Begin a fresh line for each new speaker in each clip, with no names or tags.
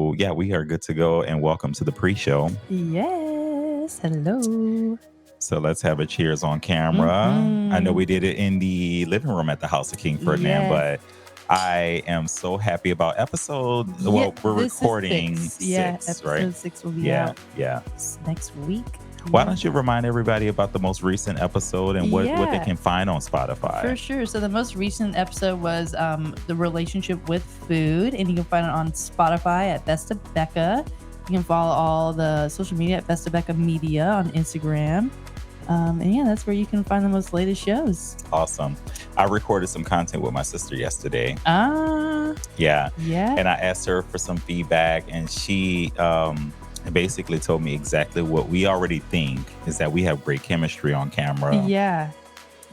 So, yeah, we are good to go. And welcome to the pre-show.
Yes. Hello.
So let's have a cheers on camera. I know
Mhm.
we did it in the living room at the house of King Ferdinand,
Yes.
but I am so happy about episode.
Yeah,
Well, we're
this is
recording
6. Yeah,
6, right?
episode 6 will be
Yeah,
out
yeah.
next week.
Why
Yeah.
don't you remind everybody about the most recent episode and what they
Yeah.
can find on
For
Spotify?
sure. So the most recent episode was the relationship with food, and you can find it on Spotify at BestofBecca. You can follow all the social media at BestofBecca Media on Instagram. And yeah, that's where you can find the most latest shows.
Awesome. I recorded some content with my sister yesterday.
Yeah.
And I asked her for some feedback, and she basically told me exactly what we already think is that we have great chemistry on camera.
Yeah.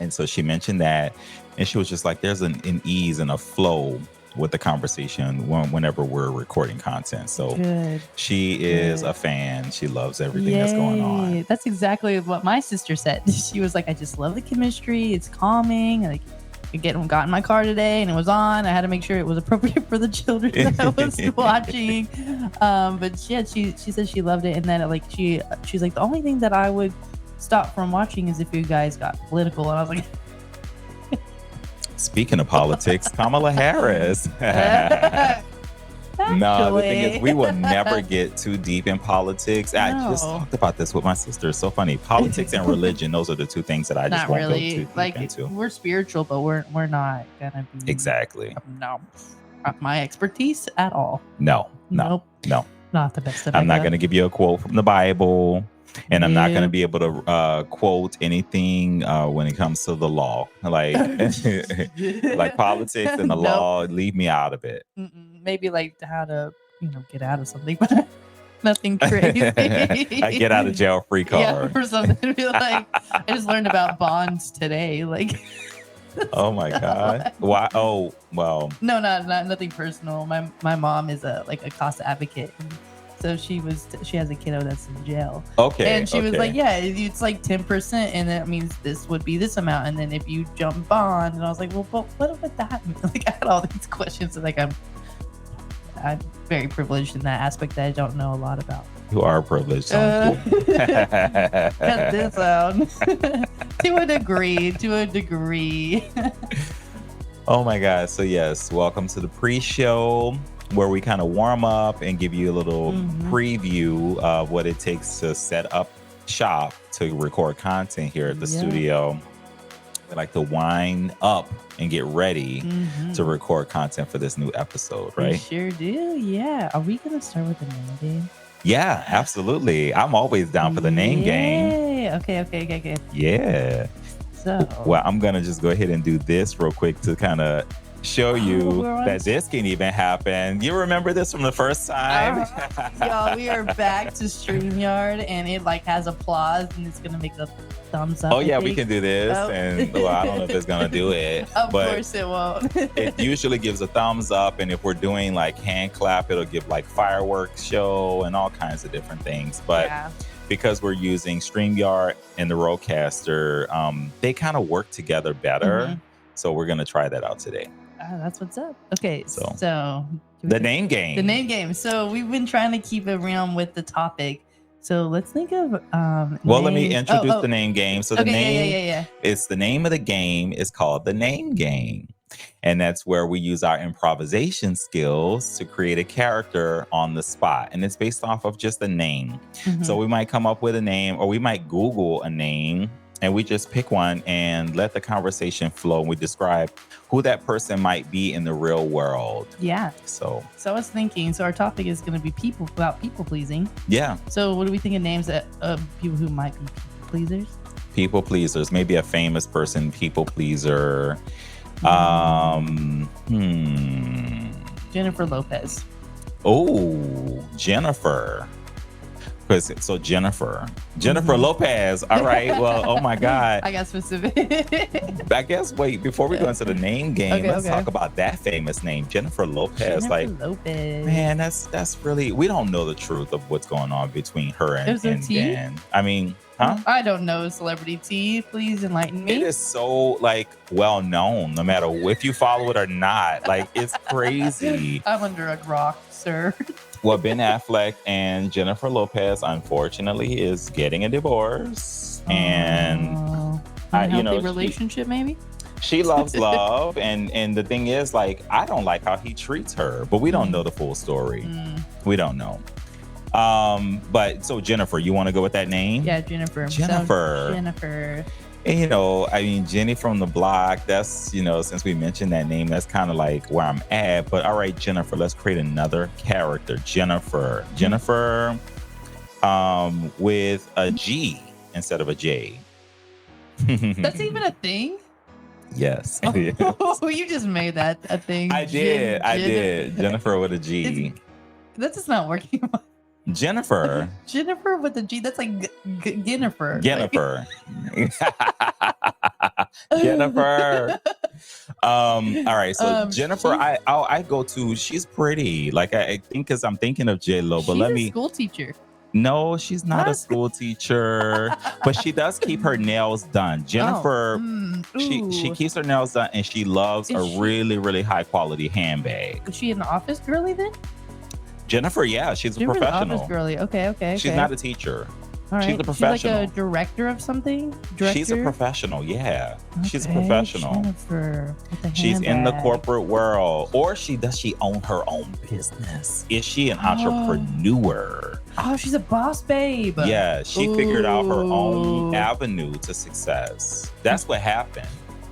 And so she mentioned that, and she was just like, there's an ease and a flow with the conversation whenever we're recording content. So
Good.
she is a fan. She loves everything that's going on.
That's exactly what my sister said. She was like, I just love the chemistry. It's calming. Like, got in my car today and it was on. I had to make sure it was appropriate for the children that I was watching. But yeah, she said she loved it, and then like she's like, the only thing that I would stop from watching is if you guys got political. And I was like,
speaking of politics, Kamala Harris. No, the thing is, we will never get too deep in politics. I just talked about this with my sister. It's so funny. Politics and religion, those are the two things that I just won't go too deep into.
We're spiritual, but we're not gonna be
exactly.
No, not my expertise at all.
No.
Not the best.
I'm not going to give you a quote from the Bible, and I'm not going to be able to quote anything when it comes to the law, like like politics and the law. Leave me out of it.
Maybe like how to get out of something, but nothing crazy.
I get out of jail free card.
Yeah, or something. Like, I just learned about bonds today. Like,
oh my god! Why? Oh well.
No, not nothing personal. My mom is a cost advocate. So she has a kiddo that's in jail.
Okay.
And she was like, yeah, it's like 10%, and that means this would be this amount. And then if you jump bond, and I was like, well, but what would that mean? Like, I had all these questions. Like, I'm very privileged in that aspect that I don't know a lot about.
You are privileged.
Cut this out. To a degree.
Oh my God. So yes, welcome to the pre-show, where we kind of warm up and give you a little preview of what it takes to set up shop to record content here at the studio. We like to wind up and get ready to record content for this new episode, right?
We sure do. Yeah. Are we going to start with the name game?
Yeah, absolutely. I'm always down for the name game.
Okay.
Yeah.
So,
well, I'm going to just go ahead and do this real quick to kind of show you that this can even happen. You remember this from the first time?
Y'all, we are back to StreamYard, and it has applause, and it's gonna make a thumbs up.
Oh yeah, we can do this, and well, I don't know if it's gonna do it.
Of course it won't.
It usually gives a thumbs up, and if we're doing hand clap, it'll give fireworks show and all kinds of different things. But because we're using StreamYard and the Rodecaster, they kind of work together better. So we're gonna try that out today.
That's what's up. Okay, so
the name game.
The name game. So we've been trying to keep it around with the topic. So let's think of
well, let me introduce the name game. So the
name
it's the name of the game is called the name game. And that's where we use our improvisation skills to create a character on the spot. And it's based off of just a name. So we might come up with a name, or we might Google a name, and we just pick one and let the conversation flow. We describe who that person might be in the real world.
Yeah.
So
I was thinking, our topic is going to be people pleasing.
Yeah.
So what do we think of names of people who might be people pleasers?
People pleasers. Maybe a famous person, people pleaser.
Jennifer Lopez.
Oh, Jennifer. So Jennifer Lopez. All right. Well, oh my God.
I got specific.
I guess, wait, before we go into the name game, let's talk about that famous name, Jennifer Lopez.
Lopez.
Man, that's really, we don't know the truth of what's going on between her and Dan. I mean, huh?
I don't know celebrity tea. Please enlighten me.
It is so well known, no matter if you follow it or not. It's crazy.
I'm under a rock, sir.
Well, Ben Affleck and Jennifer Lopez, unfortunately, is getting a divorce, and
unhealthy relationship, maybe.
She loves love, and the thing is, like, I don't like how he treats her, but we don't know the full story. We don't know. But so Jennifer, you want to go with that name?
Yeah, Jennifer.
Jennifer.
So, Jennifer.
And, I mean, Jenny from the block, that's, since we mentioned that name, that's kind of like where I'm at. But all right, Jennifer, let's create another character. Jennifer. Jennifer with a G instead of a J.
That's even a thing?
Yes.
Oh, you just made that a thing.
I did. Jennifer with a G.
That's just not working.
Jennifer.
Jennifer with a G. That's like Jennifer.
Jennifer. Jennifer. All right. So Jennifer, I go to. She's pretty. Like I think because I'm thinking of J-Lo, but
she's a school teacher.
No, she's not a school teacher, but she does keep her nails done. Jennifer, she keeps her nails done, and she loves really, really high quality handbag.
Is she an office girly then?
Jennifer, yeah, she's a professional.
Office girly. Okay.
She's not a teacher.
All right.
She's a professional.
She's like a director of something?
She's a professional, yeah. Okay. She's a professional.
Jennifer with the
She's
handbag.
in the corporate world. Or does she own her own business? Is she an entrepreneur?
Oh, she's a boss babe.
Yeah, she figured out her own avenue to success. That's what happened.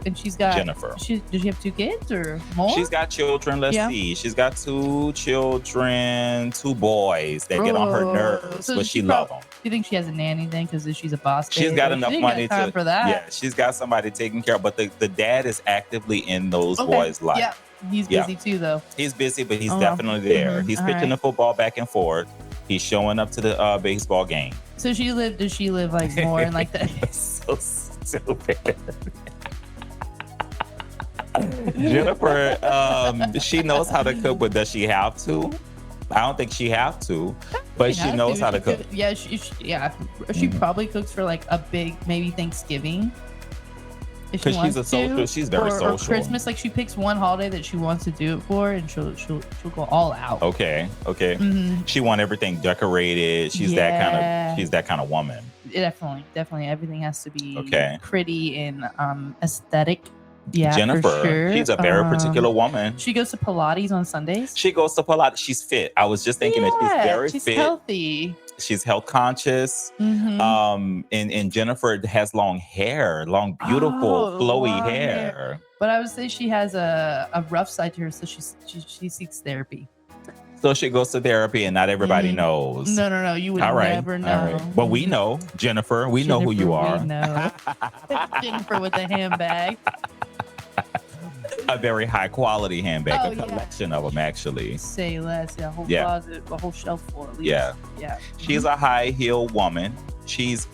And she's got
Jennifer.
Does she have 2 kids or more?
She's got children. Let's see. She's got 2 children, 2 boys that get on her nerves, but she loves them.
Do you think she has a nanny then? Because she's a boss babe.
She's got enough money
for that.
Yeah, she's got somebody taking care of. But the dad is actively in those boys' life.
Yeah, he's busy too, though.
He's busy, but he's definitely there. He's pitching the football back and forth. He's showing up to the baseball game.
So does she live like more in like the?
It's so stupid. Jennifer, she knows how to cook, but does she have to? I don't think she have to, but she knows how to cook.
Yeah, she probably cooks for like a big maybe Thanksgiving.
Because she's a social, she's very social.
Or Christmas, like she picks one holiday that she wants to do it for, and she'll go all out.
Okay. She want everything decorated. She's that kind of woman.
Definitely, everything has to be pretty and aesthetic. Yeah,
Jennifer,
for sure.
She's a very particular woman.
She goes to Pilates on Sundays.
She goes to Pilates. She's fit. I was just thinking that she's very fit.
She's healthy.
She's health conscious. And Jennifer has long hair, beautiful, flowy hair.
But I would say she has a rough side to her, so she seeks therapy.
So she goes to therapy, and not everybody knows.
No. You would never know.
All right. But we know, Jennifer. We know who you are.
We know. Jennifer with a handbag.
A very high quality handbag, a collection of them, actually.
Say less. Yeah, a whole closet, a whole shelf full at least. Yeah.
She's a high heel woman. She's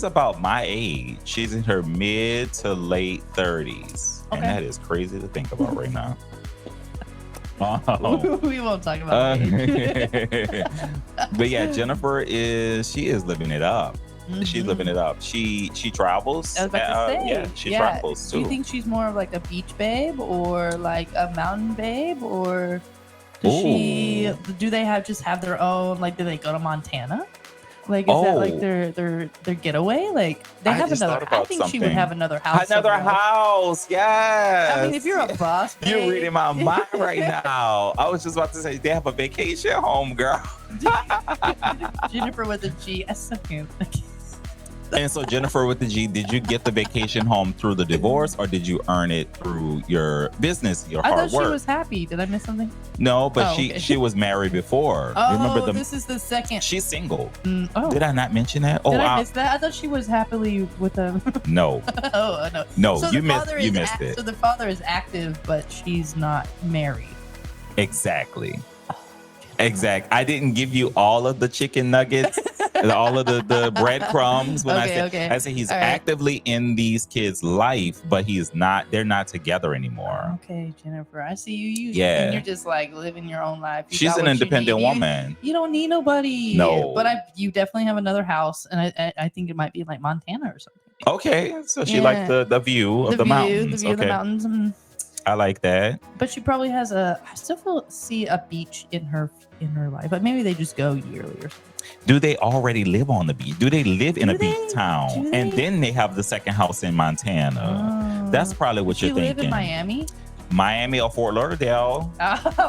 about my age. She's in her mid to late 30s. And that is crazy to think about right now.
We won't talk about it.
But yeah, Jennifer is living it up. She's living it up. She travels.
I was about to say.
Yeah, she travels too.
Do you think she's more of like a beach babe or like a mountain babe, or do they have their own, like, do they go to Montana? Like, is that like their getaway? Like, they have another. I think she would have another house.
Another house, yes.
I mean, if you're a boss,
you're reading my mind right now. I was just about to say they have a vacation home, girl.
Jennifer with a G. That's so cute.
And so Jennifer with the G, did you get the vacation home through the divorce, or did you earn it through your business, your hard work?
I thought she was happy. Did I miss something?
No, but she was married before.
Remember this is the second.
She's single. Did I not mention that?
Did I miss that? I thought she was happily with him.
No.
No.
No,
so
you missed it.
So the father is active, but she's not married.
Exactly. I didn't give you all of the chicken nuggets, all of the breadcrumbs. I say he's actively in these kids' life, but they're not together anymore.
Okay, Jennifer, I see you. And you're just like living your own life.
She's an independent woman.
You don't need nobody.
No.
But you definitely have another house, and I think it might be like Montana or something.
Okay, so she liked the view of the mountains.
The view of the mountains.
I like that.
But she probably has I still see a beach in her life, but maybe they just go yearly or something.
Do they already live on the beach? Do they live in a beach town?
Do
And
they?
then they have the second house in Montana. That's probably what
Does
you're
she
thinking.
live in Miami?
Miami or Fort Lauderdale.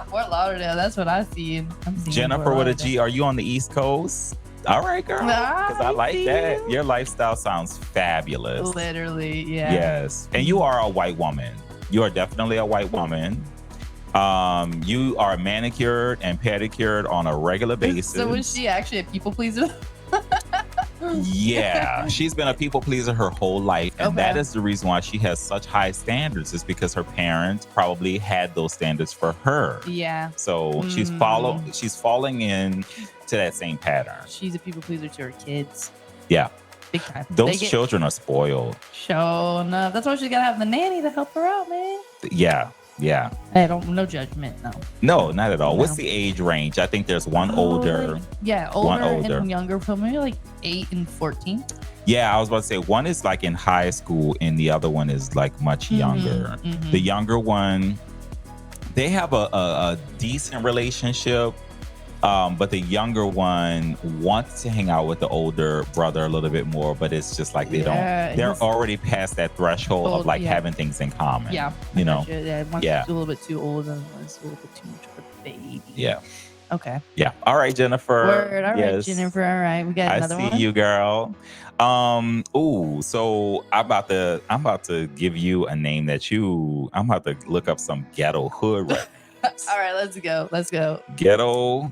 Fort Lauderdale. That's what I see.
Jennifer with a G. Are you on the East Coast? All right, girl. Because I like that. Your lifestyle sounds fabulous.
Literally, yeah.
Yes. And you are a white woman. You are definitely a white woman. You are manicured and pedicured on a regular basis.
So was she actually a people pleaser?
Yeah, she's been a people pleaser her whole life, and
Okay.
that is the reason why she has such high standards. Is because her parents probably had those standards for her.
Yeah.
So she's falling in to that same pattern.
She's a people pleaser to her kids.
Yeah,
Big time.
those children are spoiled.
Showing up. That's why she's gotta have the nanny to help her out, man.
Yeah.
No judgment, no.
No, not at all.
No.
What's the age range? I think there's one older.
Yeah, older
older.
and younger, so maybe like 8 and 14.
Yeah, I was about to say one is like in high school and the other one is like much younger.
Mhm.
The younger one, they have a decent relationship, but the younger one wants to hang out with the older brother a little bit more, but it's just like they don't. They're already past that threshold of like having things in common.
Yeah,
you know.
One's a little bit too old and one's a little bit too much of a baby.
Yeah.
Okay.
Yeah. All right, Jennifer.
Word. All right,
Yes.
Jennifer. All right, we got another one.
I see you, girl. So I'm about to give you a name that I'm about to look up some ghetto hood right.
All right, let's go.
Ghetto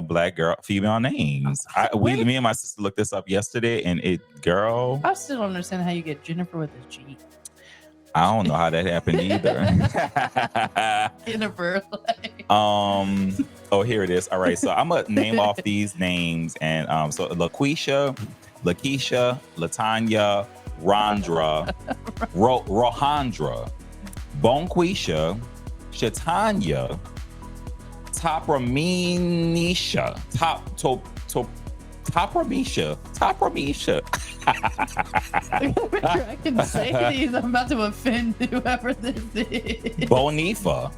black girl female names. Me and my sister looked this up yesterday, and girl,
I still don't understand how you get Jennifer with a G.
I don't know how that happened either.
Jennifer.
Oh, here it is. All right, so I'm gonna name off these names, and so Lakeisha, Latanya, Rondra, Rohandra, Bonquisha, Shatanya, Topramisha, Topramisha.
I can say these. I'm about to offend whoever this is.
Bonifa.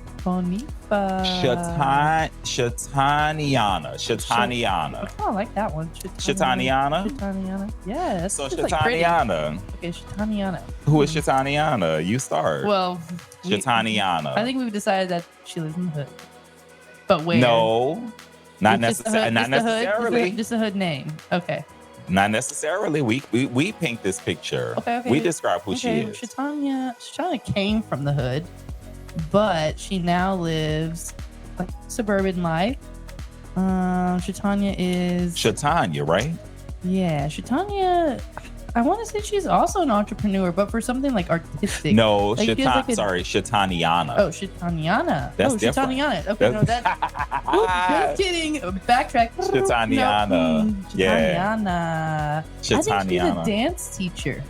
Shataniana.
Oh, I like that one.
Shataniana.
Yeah.
So
just, like, pretty.
Shataniana.
Okay, Shataniana.
Who is Shataniana? You start.
Well,
Shataniana.
I think we've decided that she lives in the hood. But where?
No, not necessarily. Not necessarily.
Just a hood name. Okay.
Not necessarily. We paint this picture.
Okay.
We describe who she is.
Shatanya came from the hood, but she now lives like suburban life. Shatanya is
Shatanya, right?
Yeah, Shatanya. I want to say she's also an entrepreneur, but for something like artistic.
No,
like
Shataniana.
Oh, Shataniana.
That's different.
Shataniana. Okay, no, that. Just kidding. Backtrack.
Shataniana.
No,
Yeah.
Shataniana. I think she's a dance teacher.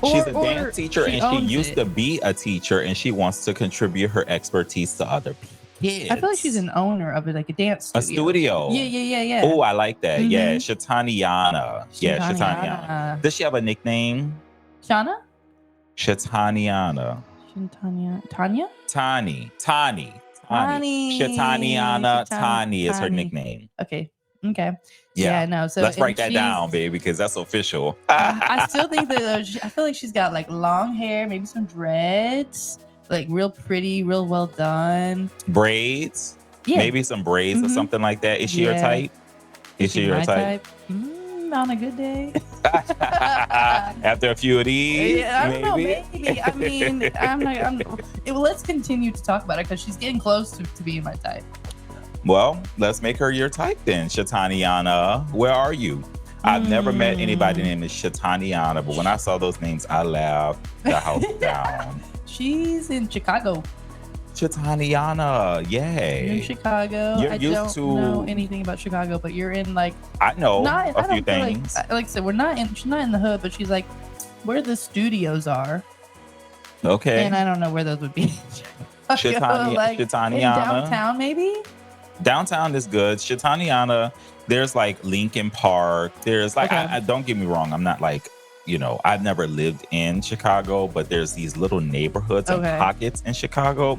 She's a dance teacher, and she used
it.
to be a teacher, and she wants to contribute her expertise to other people. Kids.
I feel like she's an owner of like a dance studio.
A studio.
Yeah.
Oh, I like that.
Mhm.
Yeah, Shataniana. Yeah, Shataniana. Does she have a nickname?
Shana?
Shataniana.
Tanya?
Tani. Shataniana. Tani is her nickname.
Okay.
Yeah.
No. So
let's write that down, baby, because that's official.
I still think that I feel like she's got like long hair, maybe some dreads, like real pretty, real well done.
Braids.
Yeah.
Maybe some braids or something like that. Is she your type? Is she your type?
On a good day.
After a few of these,
I don't know, maybe. I mean, let's continue to talk about it because she's getting close to being my type.
Well, let's make her your type then, Shataniana. Where are you? I've never met anybody named Shataniana, but when I saw those names, I laughed the house down.
She's in Chicago.
Shataniana, yay.
You're in Chicago. I don't know anything about Chicago, but you're in like...
I know a few things.
Like I said, she's not in the hood, but she's like where the studios are.
Okay.
And I don't know where those would be.
Shataniana.
In downtown, maybe?
Downtown is good. Shataniana, there's like Lincoln Park. There's like, don't get me wrong. I'm not like I've never lived in Chicago, but there's these little neighborhoods and pockets in Chicago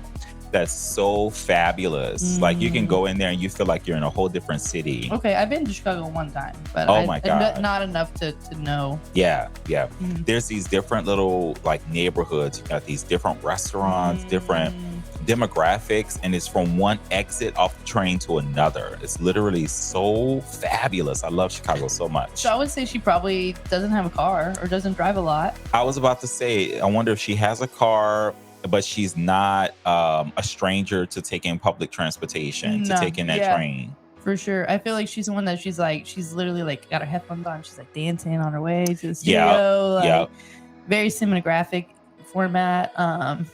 that's so fabulous. Like you can go in there and you feel like you're in a whole different city.
Okay, I've been to Chicago one time, but
my God.
not enough to know.
Yeah. There's these different little like neighborhoods. You got these different restaurants, different demographics, and it's from one exit off the train to another. It's literally so fabulous. I love Chicago so much.
So I would say she probably doesn't have a car or doesn't drive a lot.
I was about to say, I wonder if she has a car, but she's not a stranger to taking public transportation, to taking that train.
For sure. I feel like she's the one that she's literally like got her headphones on. She's like dancing on her way to the studio. Very cinematographic format. I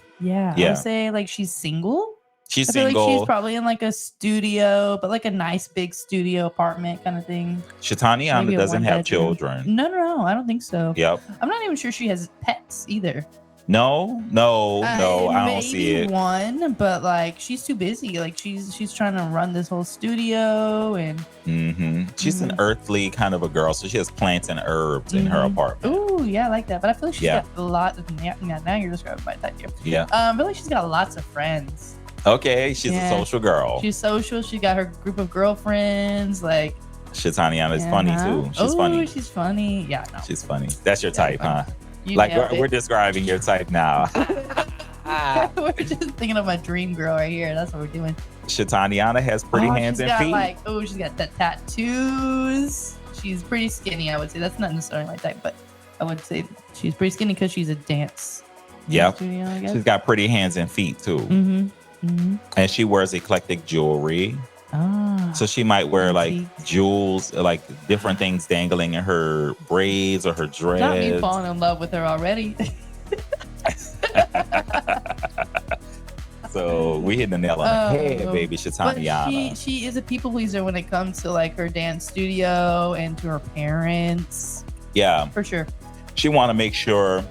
would say like she's single.
She's
single.
Like
she's probably in like a studio, but like a nice big studio apartment kind of thing.
Shataniana doesn't have children.
No, I don't think so.
Yep.
I'm not even sure she has pets either.
No, I don't see it.
One, but like she's too busy. Like she's trying to run this whole studio and
she's an earthly kind of a girl, so she has plants and herbs in her apartment.
Ooh, yeah, I like that. But I feel like she's got a lot of now you're describing my type here.
Yeah.
I feel like she's got lots of friends.
Okay, she's a social girl.
She's social. She got her group of girlfriends. Like
Shataniana is funny too. She's funny.
She's funny. Yeah, no.
She's funny. That's your type,
funny.
huh? Like we're describing your type now.
We're just thinking of my dream girl right here. That's what we're doing.
Shataniana has pretty hands and feet.
She's got the tattoos. She's pretty skinny, I would say. That's not necessarily my type, but I would say she's pretty skinny because she's a dance.
Yeah.
Studio, I guess.
She's got pretty hands and feet too. And she wears eclectic jewelry. So she might wear like jewels, like different things dangling in her braids or her dreads.
Not me falling in love with her already.
So we hit the nail on the head, baby Shataniana.
But she is a people pleaser when it comes to like her dance studio and to her parents.
Yeah,
for sure.
She want to make sure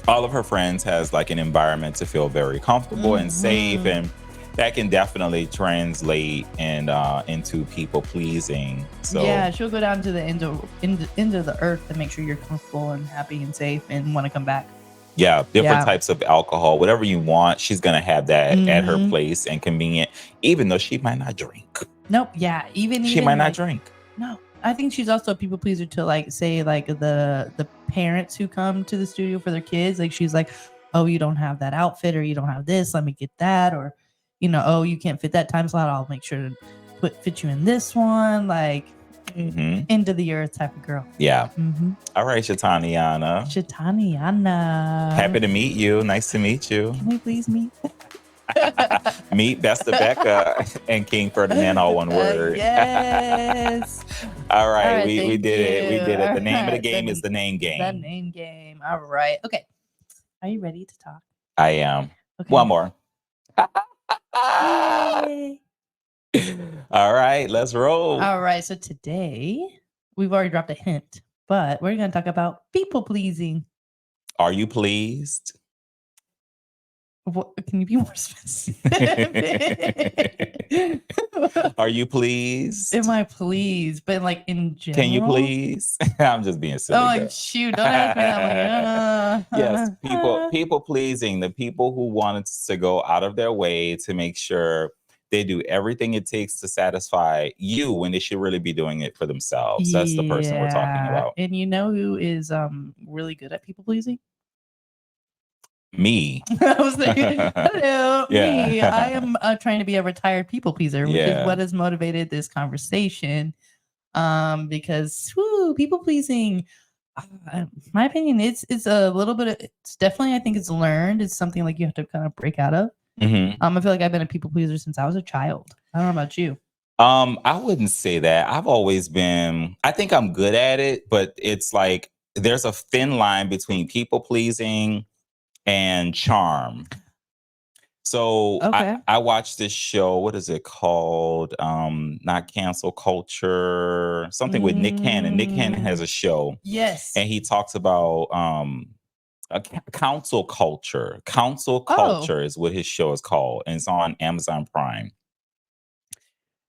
all of her friends has like an environment to feel very comfortable and safe, and that can definitely translate and into people pleasing. So
yeah, she'll go down to the end of the earth to make sure you're comfortable and happy and safe and want to come back.
Yeah, different types of alcohol, whatever you want, she's gonna have that at her place and convenient, even though she might not drink.
Nope. Yeah, even
she might not drink.
No, I think she's also a people pleaser to like say like the parents who come to the studio for their kids. Like she's like, oh, you don't have that outfit, or you don't have this, let me get that, or oh, you can't fit that time slot, I'll make sure to fit you in this one. Like into the earth type of girl.
Yeah. All right, Shataniana. Happy to meet you. Nice to meet you.
Can we please meet?
Meet BestofBecca and KingFerdinand, all one word.
Yes.
All right, we did it. We did it. The name of the game is the name game.
The name game. All right. Okay. Are you ready to talk?
I am. Okay. One more. All right, let's roll.
All right, so today we've already dropped a hint, but we're going to talk about people pleasing.
Are you pleased?
What, can you be more specific?
Are you pleased?
Am I pleased? But like in general?
Can you please? I'm just being silly.
Oh, like, shoot, don't ask me that.
Yes, people pleasing, the people who wanted to go out of their way to make sure they do everything it takes to satisfy you when they should really be doing it for themselves. That's the person we're talking about.
And you know who is really good at people pleasing?
Me.
I was like, hello, me. I am trying to be a retired people pleaser, which is what has motivated this conversation. Because people pleasing, my opinion, it's a little bit. It's definitely, I think it's learned. It's something like you have to kind of break out of. I feel like I've been a people pleaser since I was a child. I don't know about you.
I wouldn't say that. I've always been. I think I'm good at it, but it's like there's a thin line between people pleasing and charm. So I watched this show. What is it called? Not Cancel Culture. Something with Nick Cannon. Nick Cannon has a show.
Yes.
And he talks about council culture. Council culture is what his show is called. And it's on Amazon Prime.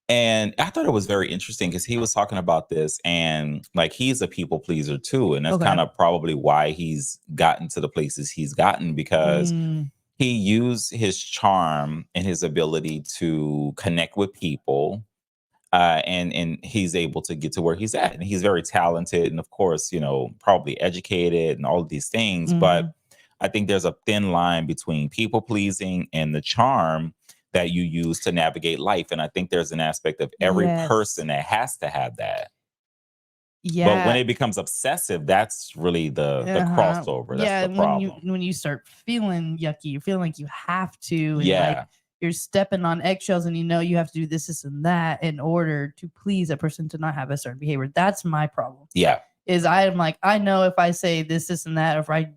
And I thought it was very interesting because he was talking about this, and like he's a people pleaser too. And that's
Okay.
kind of probably why he's gotten to the places he's gotten, because he used his charm and his ability to connect with people. And he's able to get to where he's at. And he's very talented and, of course, probably educated and all of these things. But I think there's a thin line between people pleasing and the charm that you use to navigate life. And I think there's an aspect of every person that has to have that.
Yeah.
But when it becomes obsessive, that's really the crossover. That's the problem.
When you start feeling yucky, you feel like you have to, and
Yeah.
like you're stepping on eggshells, and you have to do this and that in order to please a person to not have a certain behavior. That's my problem.
Yeah.
Is I'm like, I know if I say this and that, or if I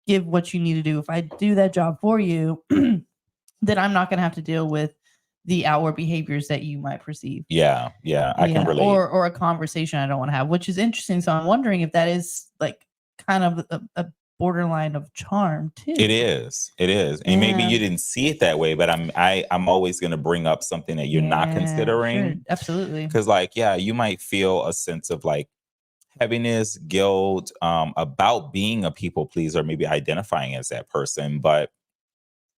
give what you need to do, if I do that job for you, then I'm not going to have to deal with the outward behaviors that you might perceive.
Yeah. I can relate.
Or a conversation I don't want to have, which is interesting. So I'm wondering if that is like kind of a borderline of charm too.
It is. And maybe you didn't see it that way, but I'm always going to bring up something that you're not considering.
Sure. Absolutely.
Because you might feel a sense of like heaviness, guilt, about being a people pleaser, maybe identifying as that person. But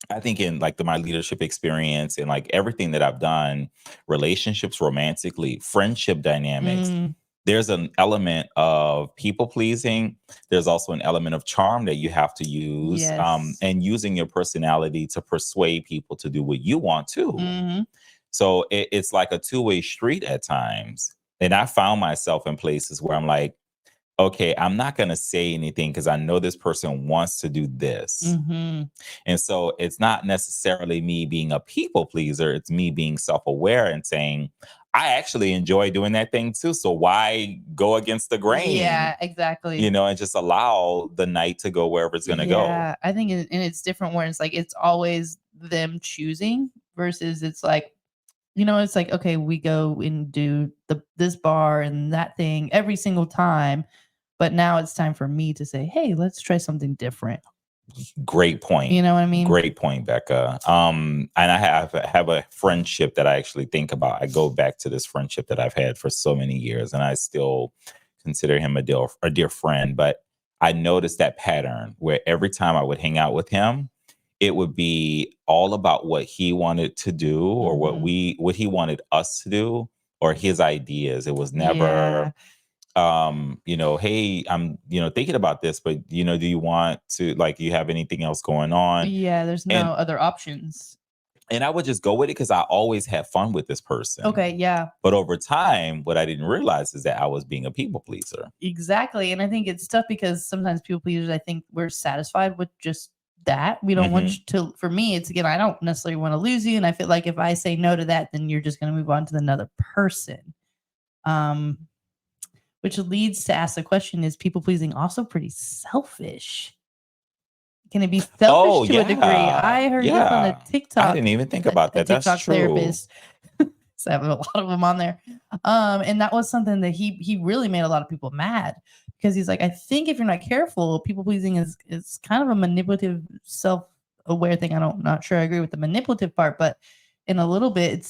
I think in like my leadership experience and like everything that I've done, relationships, romantically, friendship dynamics, there's an element of people pleasing. There's also an element of charm that you have to use, and using your personality to persuade people to do what you want to. So it's like a two-way street at times. And I found myself in places where I'm like, okay, I'm not going to say anything because I know this person wants to do this. And so it's not necessarily me being a people pleaser. It's me being self-aware and saying, I actually enjoy doing that thing too. So why go against the grain?
Yeah, exactly.
And just allow the night to go wherever it's going to go.
Yeah, I think and it's different where it's like, it's always them choosing versus it's like, it's like, okay, we go and do this bar and that thing every single time. But now it's time for me to say, hey, let's try something different.
Great point.
You know what I mean?
Great point, Becca. And I have a friendship that I actually think about. I go back to this friendship that I've had for so many years, and I still consider him a dear friend. But I noticed that pattern where every time I would hang out with him, it would be all about what he wanted to do or what he wanted us to do or his ideas. It was never... hey, I'm, thinking about this, but, do you want to, like, do you have anything else going on?
Yeah, there's no other options.
And I would just go with it because I always had fun with this person.
Okay, yeah.
But over time, what I didn't realize is that I was being a people pleaser.
Exactly. And I think it's tough because sometimes people pleasers, I think we're satisfied with just that. We don't want you to, for me, it's again, I don't necessarily want to lose you. And I feel like if I say no to that, then you're just going to move on to another person. Which leads to ask the question, is people pleasing also pretty selfish? Can it be selfish to a degree? I heard this on a TikTok.
I didn't even think about that. That's true.
Therapist. So I have a lot of them on there. And that was something that he really made a lot of people mad because he's like, I think if you're not careful, people pleasing is kind of a manipulative, self-aware thing. I'm not sure I agree with the manipulative part, but in a little bit it's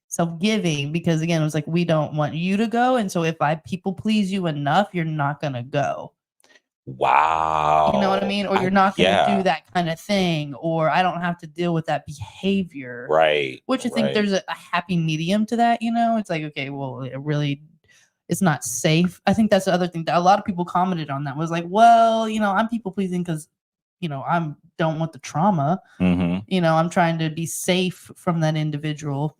self-giving, because again, it was like, we don't want you to go. And so if I people please you enough, you're not going to go.
Wow.
You know what I mean? Or you're not going to do that kind of thing, or I don't have to deal with that behavior.
Right.
Which I think there's a happy medium to that. It's like, okay, well, it's not safe. I think that's the other thing that a lot of people commented on, that was like, well, I'm people pleasing because, I don't want the trauma. I'm trying to be safe from that individual.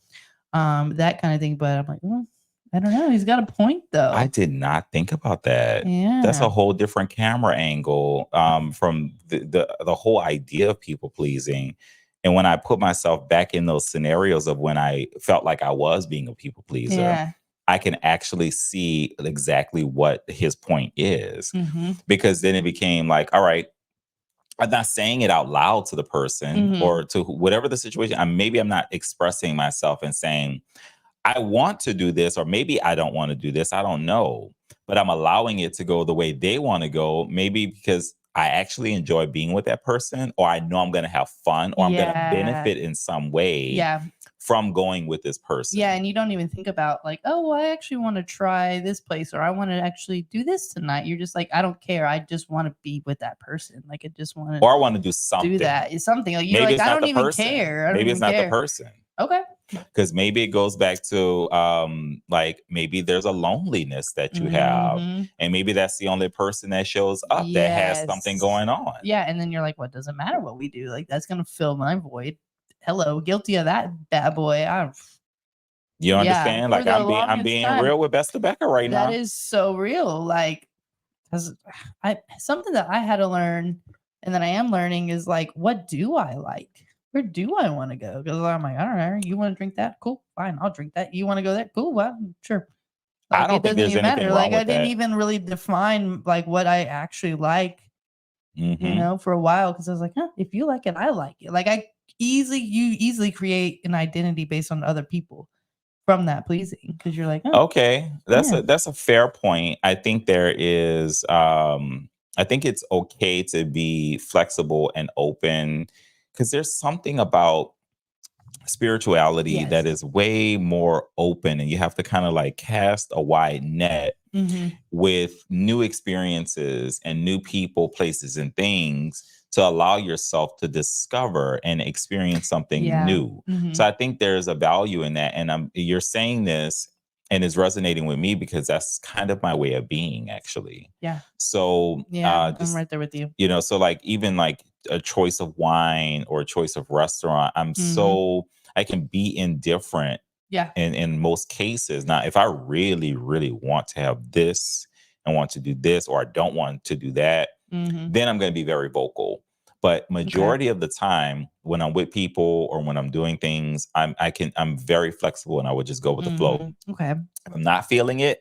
That kind of thing. But I'm like, well, I don't know. He's got a point, though.
I did not think about that.
Yeah.
That's a whole different camera angle from the whole idea of people pleasing. And when I put myself back in those scenarios of when I felt like I was being a people pleaser, I can actually see exactly what his point is. Because then it became like, all right, I'm not saying it out loud to the person or to whatever the situation. Maybe I'm not expressing myself and saying, I want to do this, or maybe I don't want to do this. I don't know. But I'm allowing it to go the way they want to go. Maybe because I actually enjoy being with that person, or I know I'm going to have fun, or I'm going to benefit in some way from going with this person.
Yeah, and you don't even think about like, oh, I actually want to try this place, or I want to actually do this tonight. You're just like, I don't care. I just want to be with that person. Like, I just want
Or
to
I want to do something.
do that. It's something like you're
Maybe
like,
it's
I
not
don't
the
even
person.
care. I don't
Maybe
even
it's not
care.
the person.
Okay.
Because maybe it goes back to like maybe there's a loneliness that you have,
Mhm.
and maybe that's the only person that shows up that has something
Yes.
going on.
Yeah, and then you're like, what doesn't matter what we do? Like that's gonna fill my void. Hello, guilty of that bad boy.
You
Yeah,
understand?
for
Like
the
I'm
longest
being
time.
real with BestofBecca right
That
now.
is so real. Like, because I something that I had to learn, and that I am learning is like, what do I like? Where do I want to go? Because I'm like, all right, you want to drink that? Cool, fine, I'll drink that. You want to go there? Cool, well, sure.
I
Like,
don't
it
think
doesn't
there's
even
anything
matter.
wrong
Like, I
with
didn't
that.
even really define like what I actually like, you
Mhm.
know, for a while because I was like, huh, if you like it, I like it. Like, you easily create an identity based on other people from that pleasing because you're like, oh,
Okay,
yeah,
that's a fair point. I think there is I think it's okay to be flexible and open, because there's something about spirituality that
yes,
is way more open, and you have to kind of like cast a wide net
mm-hmm.
with new experiences and new people, places, and things to allow yourself to discover and experience something
Yeah,
new.
mm-hmm.
So I think there's a value in that. And you're saying this and it's resonating with me because that's kind of my way of being, actually.
Yeah,
So
yeah, I'm
just,
right there with you.
so like even like a choice of wine or a choice of restaurant, I can be indifferent
Yeah,
in most cases. Now, if I really, really want to have this and want to do this, or I don't want to do that,
mm-hmm.
then I'm going to be very vocal. But
Okay.
majority of the time, when I'm with people or when I'm doing things, I'm very flexible and I would just go with the flow.
Okay.
If I'm not feeling it,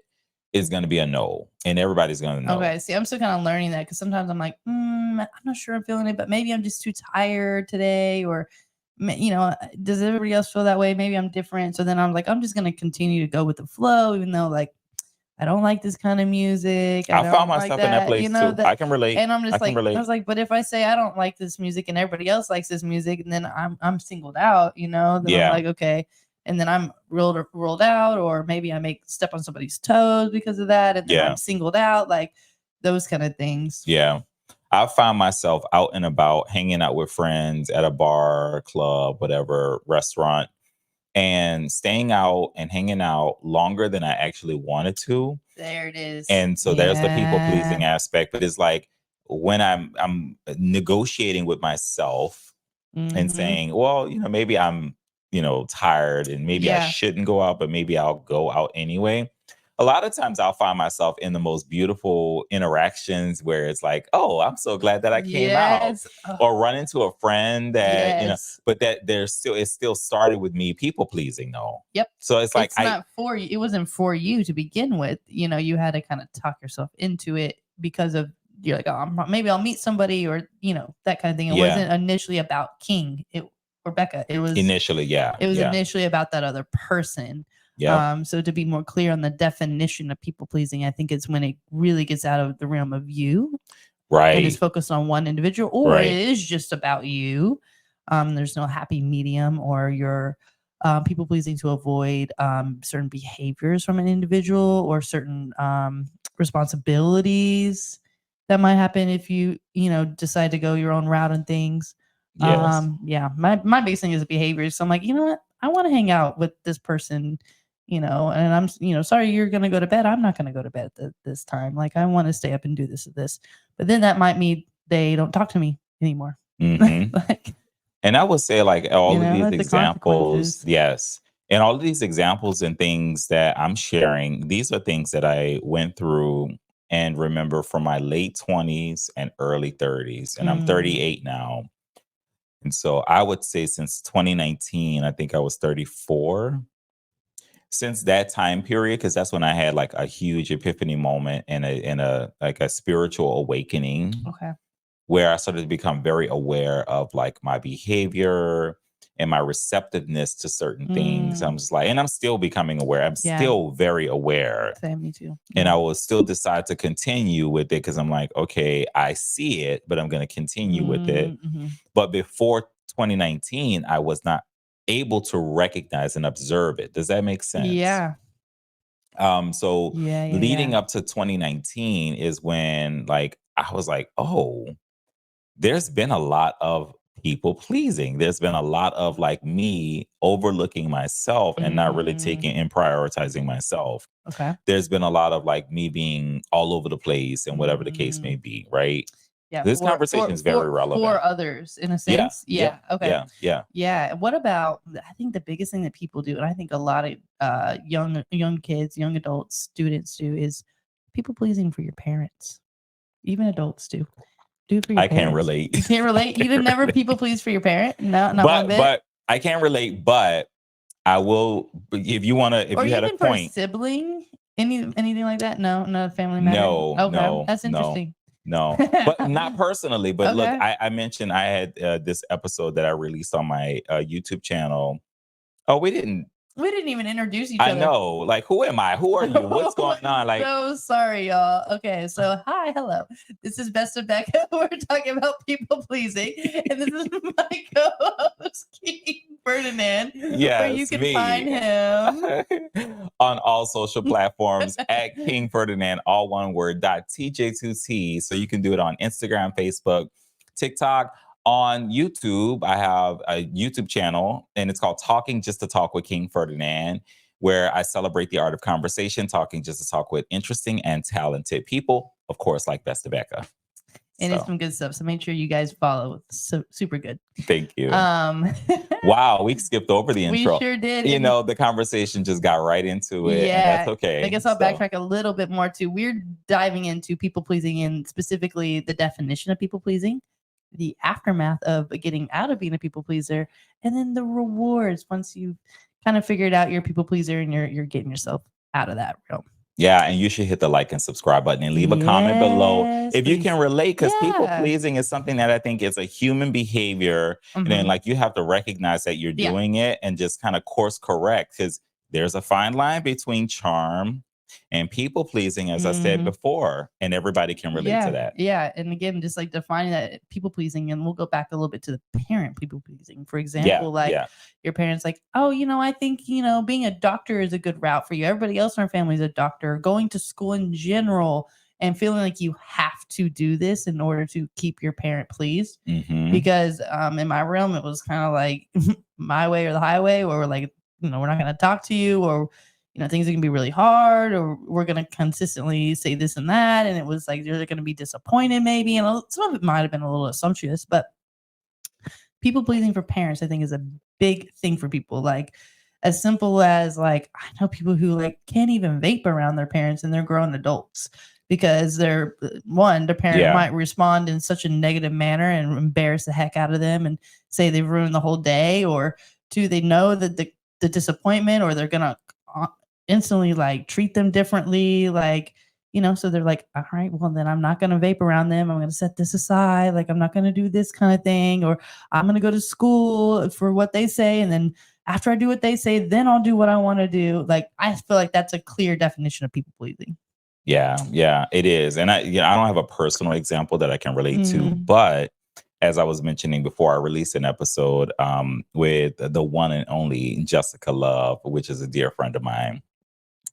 it's going to be a no, and everybody's going to know.
Okay. See, I'm still kind of learning that because sometimes I'm like, I'm not sure I'm feeling it, but maybe I'm just too tired today, or you know, does everybody else feel that way? Maybe I'm different. So then I'm like, I'm just gonna continue to go with the flow, even though like I don't like this kind of music. I
I found
don't like
myself in that
that, you
place
know,
too.
that.
I can relate.
And I'm
I
just
can
like, I
relate.
was like, but if I say I don't like this music and everybody else likes this music, and then I'm singled out, you know, then I'm
Yeah.
like, okay. And then I'm rolled out, or maybe I make step on somebody's toes because of that, and then
Yeah.
I'm singled out, like those kind of things.
Yeah. I found myself out and about hanging out with friends at a bar, club, whatever, restaurant, and staying out and hanging out longer than I actually wanted to.
There it is.
And so there's the people pleasing
Yeah.
aspect, but it's like when I'm negotiating with myself and
Mhm.
saying, well, maybe I'm, tired and maybe I
Yeah.
shouldn't go out, but maybe I'll go out anyway. A lot of times I'll find myself in the most beautiful interactions where it's like, oh, I'm so glad that I came out.
Yes. Oh,
Or run into a friend that,
yes.
but that it still started with me people pleasing though.
Yep.
So it's like
It's not for you. It wasn't for you to begin with. You know, you had to kind of talk yourself into it because of you're like, oh, maybe I'll meet somebody, or that kind of thing. It
Yeah.
wasn't initially about King or Becca. It was
Initially, yeah.
It was
yeah.
initially about that other person.
Yeah.
So to be more clear on the definition of people pleasing, I think it's when it really gets out of the realm of you and is
Right.
focused on one individual, or
Right.
it is just about you. There's no happy medium, or you're people pleasing to avoid certain behaviors from an individual, or certain responsibilities that might happen if you decide to go your own route and things.
Yes.
Yeah, my biggest thing is behaviors. So I'm like, you know what? I want to hang out with this person, and I'm, sorry, you're going to go to bed. I'm not going to go to bed at this time. Like, I want to stay up and do this and this. But then that might mean they don't talk to me anymore.
Mm-hmm.
Like,
and I would say like all of these
like the
examples,
consequences.
yes. And all of these examples and things that I'm sharing, these are things that I went through and remember from my late 20s and early 30s. And I'm 38 now. And so I would say since 2019, I think I was 34. Since that time period, because that's when I had like a huge epiphany moment and a like a spiritual awakening
Okay.
where I started to become very aware of like my behavior and my receptiveness to certain things. I'm just like, and I'm still becoming aware. I'm still very aware.
Same, me too.
And I will still decide to continue with it because I'm like, okay, I see it, but I'm going to continue with it.
Mm-hmm.
But before 2019, I was not able to recognize and observe it. Does that make sense?
Yeah.
So
Yeah. Yeah.
leading
Yeah.
up to 2019 is when like I was like, oh, there's been a lot of people pleasing. There's been a lot of like me overlooking myself and not really
Mm,
taking and prioritizing myself.
okay.
There's been a lot of like me being all over the place and whatever the case may
Mm,
be, right?
yeah.
This conversation is very
For
relevant.
others, in a
Yeah.
sense.
Yep.
Yeah. Okay.
Yeah. Yeah.
Yeah. What about? I think the biggest thing that people do, and I think a lot of young kids, young adults, students do, is people pleasing for your parents. Even adults do. Do it for your
I can't
parents.
relate.
You can't relate. You didn't never people please for your parent. No, not one bit.
But I can't relate, but I will if you want to if
Or
you had a
even for a
point.
sibling, anything like that. No, not a family matter.
No,
Okay,
no,
that's
no,
interesting.
no. But not personally. But look,
Okay.
I mentioned I had this episode that I released on my YouTube channel. Oh, we didn't.
We didn't even introduce each
I
other.
know. Like, who am I? Who are you? What's going on? Like,
So sorry, y'all. Okay, so hi, hello. This is Best of Becca. We're talking about people pleasing, and this is my co-host King Ferdinand. Where you
yes,
can
me.
find him.
On all social platforms at King Ferdinand, all one word, .tj2t. So you can do it on Instagram, Facebook, TikTok. On YouTube, I have a YouTube channel, and it's called Talking Just to Talk with King Ferdinand, where I celebrate the art of conversation, talking just to talk with interesting and talented people, of course, like BestofBecca.
And it's some good stuff. So make sure you guys follow. So super good.
Thank you. Wow, we skipped over the intro.
We sure did.
You know, the conversation just got right into it.
Yeah,
and that's okay.
I guess I'll backtrack a little bit more too. We're diving into people pleasing and specifically the definition of people pleasing, the aftermath of getting out of being a people pleaser, and then the rewards once you've kind of figured out you're a people pleaser and you're getting yourself out of that realm.
Yeah, and you should hit the like and subscribe button and leave a comment below if you can relate, because people pleasing is something that I think is a human behavior. And then like you have to recognize that you're doing it and just kind of course correct, because there's a fine line between charm and people pleasing, as I said before, and everybody can relate to that.
Yeah. And again, just like defining that people pleasing, and we'll go back a little bit to the parent people pleasing. For example, your parents like, oh, I think, being a doctor is a good route for you. Everybody else in our family is a doctor. Going to school in general and feeling like you have to do this in order to keep your parent pleased. Because in my realm, it was kind of like my way or the highway, or we're like, we're not going to talk to you, or things are going to be really hard, or we're going to consistently say this and that. And it was like, you're going to be disappointed maybe. And some of it might've been a little assumptuous, but people pleasing for parents, I think, is a big thing for people. Like as simple as like, I know people who like can't even vape around their parents and they're grown adults because their parent might respond in such a negative manner and embarrass the heck out of them and say they've ruined the whole day, or two, they know that the disappointment, or they're going to instantly like treat them differently, like so they're like, all right, well then I'm not going to vape around them, I'm going to set this aside, like I'm not going to do this kind of thing, or I'm going to go to school for what they say, and then after I do what they say, then I'll do what I want to do. Like I feel like that's a clear definition of people pleasing.
Yeah, it is. And I don't have a personal example that I can relate to, but as I was mentioning before, I released an episode with the one and only Jessica Love, which is a dear friend of mine.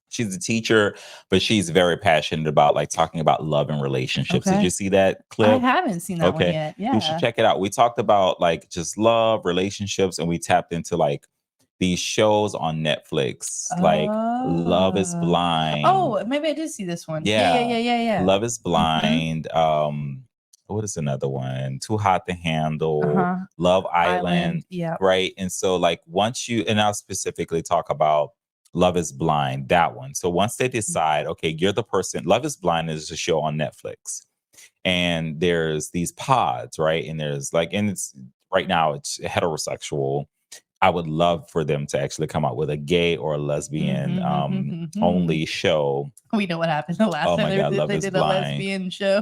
She's a teacher, but she's very passionate about like talking about love and relationships. Did you see that clip?
I haven't seen that one yet. Yeah.
You should check it out. We talked about like just love, relationships, and we tapped into like these shows on Netflix, like Love is Blind.
Oh, maybe I did see this one. Yeah.
Love is Blind. What is another one? Too Hot to Handle. Love Island.
Yeah.
Right. And so like once and I'll specifically talk about Love is Blind, that one. So once they decide, okay, you're the person, Love is Blind is a show on Netflix. And there's these pods, right? And there's like, and it's right now it's heterosexual. I would love for them to actually come out with a gay or a lesbian only show.
We know what happened the last time they did a lesbian show.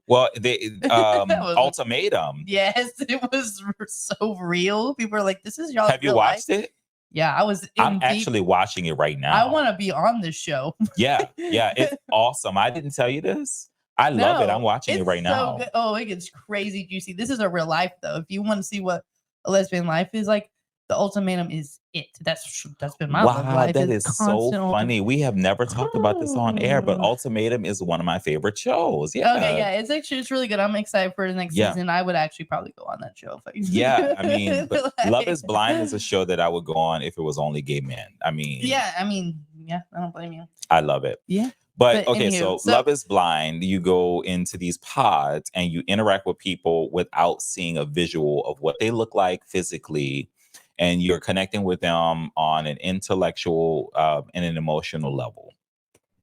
Well, they Ultimatum.
Yes, it was so real. People are like, "This is y'all."
Have you watched it?
Yeah,
I'm actually watching it right now.
I want to be on this show.
Yeah, it's awesome. I didn't tell you this. I love it. I'm watching it right now.
Good. Oh, it gets crazy juicy. This is a real life though. If you want to see what a lesbian life is like, the ultimatum is it. That's been my love
Wow,
life.
that
It's
is so
constant
funny. We have never talked about this on air, but
ultimatum.
Ultimatum is one of my favorite shows.
Okay,
Yeah.
yeah, it's really good. I'm excited for the next
Yeah.
season. I would actually probably go on that show if I
Yeah. I mean, but Love
like,
is Blind is a show that I would go on if it was only gay men. I mean,
yeah, I mean, yeah, I don't blame you.
I love it.
Yeah.
But
But
okay,
anywho,
so Love is Blind, you go into these pods and you interact with people without seeing a visual of what they look like physically. And you're connecting with them on an intellectual and an emotional level.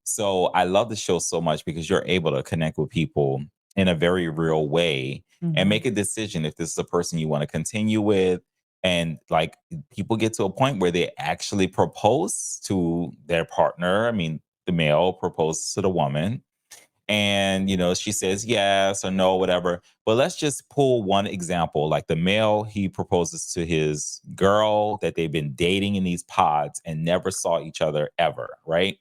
So I love the show so much because you're able to connect with people in a very real way and
Mhm.
make a decision if this is a person you want to continue with. And like people get to a point where they actually propose to their partner. I mean, the male proposes to the woman. And, she says yes or no, whatever. But let's just pull one example. Like the male, he proposes to his girl that they've been dating in these pods and never saw each other ever, right?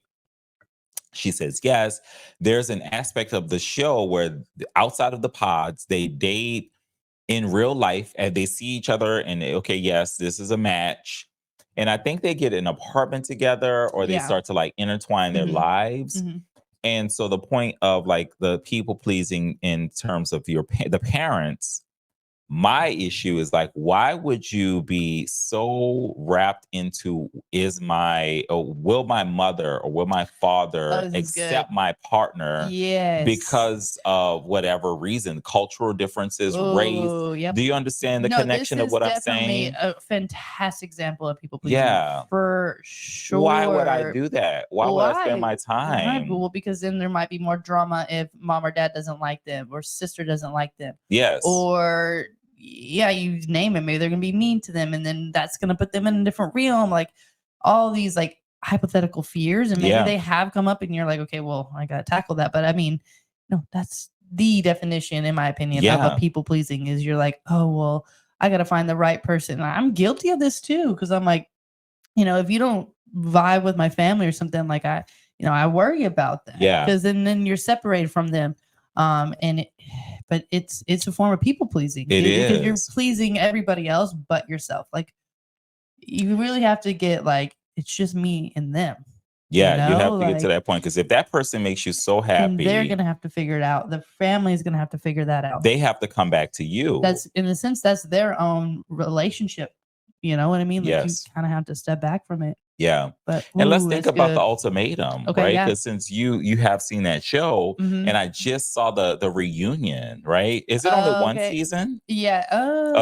She says yes. There's an aspect of the show where outside of the pods, they date in real life and they see each other and okay, yes, this is a match. And I think they get an apartment together or they
Yeah.
start to like intertwine their
Mhm.
lives.
Mhm.
And so the point of like the people pleasing in terms of the parents, my issue is like, why would you be so wrapped into will my mother or will my
Oh,
father
this is good.
accept my partner
Yes.
because of whatever reason, cultural differences, race?
Oh, yep.
Do you understand the
No,
connection
this
of
is
what I'm
definitely
saying?
a fantastic example of people pleasing.
Yeah.
For sure.
Why would I do that? Why would I spend my
Why?
time?
Well, because then there might be more drama if mom or dad doesn't like them or sister doesn't like them.
Yes.
Or yeah, you name it. Maybe they're gonna be mean to them, and then that's gonna put them in a different realm. Like all these like hypothetical fears, and maybe
Yeah.
they have come up, and you're like, okay, well, I gotta tackle that. But I mean, no, that's the definition, in my opinion, of
Yeah.
a people pleasing. Is you're like, oh well, I gotta find the right person. I'm guilty of this too, because I'm like, if you don't vibe with my family or something, like I worry about that.
Yeah.
Because then you're separated from them. But it's a form of people pleasing.
It
Because you're
is.
pleasing everybody else but yourself. Like you really have to get like it's just me and them.
Yeah, you have to get to
Like,
that point because if that person makes you so
and they're
happy,
gonna have to figure it out. The family's gonna have to figure that out.
they have to come back to you.
That's in a sense that's their own relationship. You know what I mean? Like
Yes.
you kind of have to step back from it.
Yeah.
But
And let's
ooh,
think
it's
about the
good.
ultimatum,
Okay,
right?
yeah.
Because since you have seen that show,
Mhm.
and I just saw the reunion, right? Is it only one
Okay.
season
Yeah.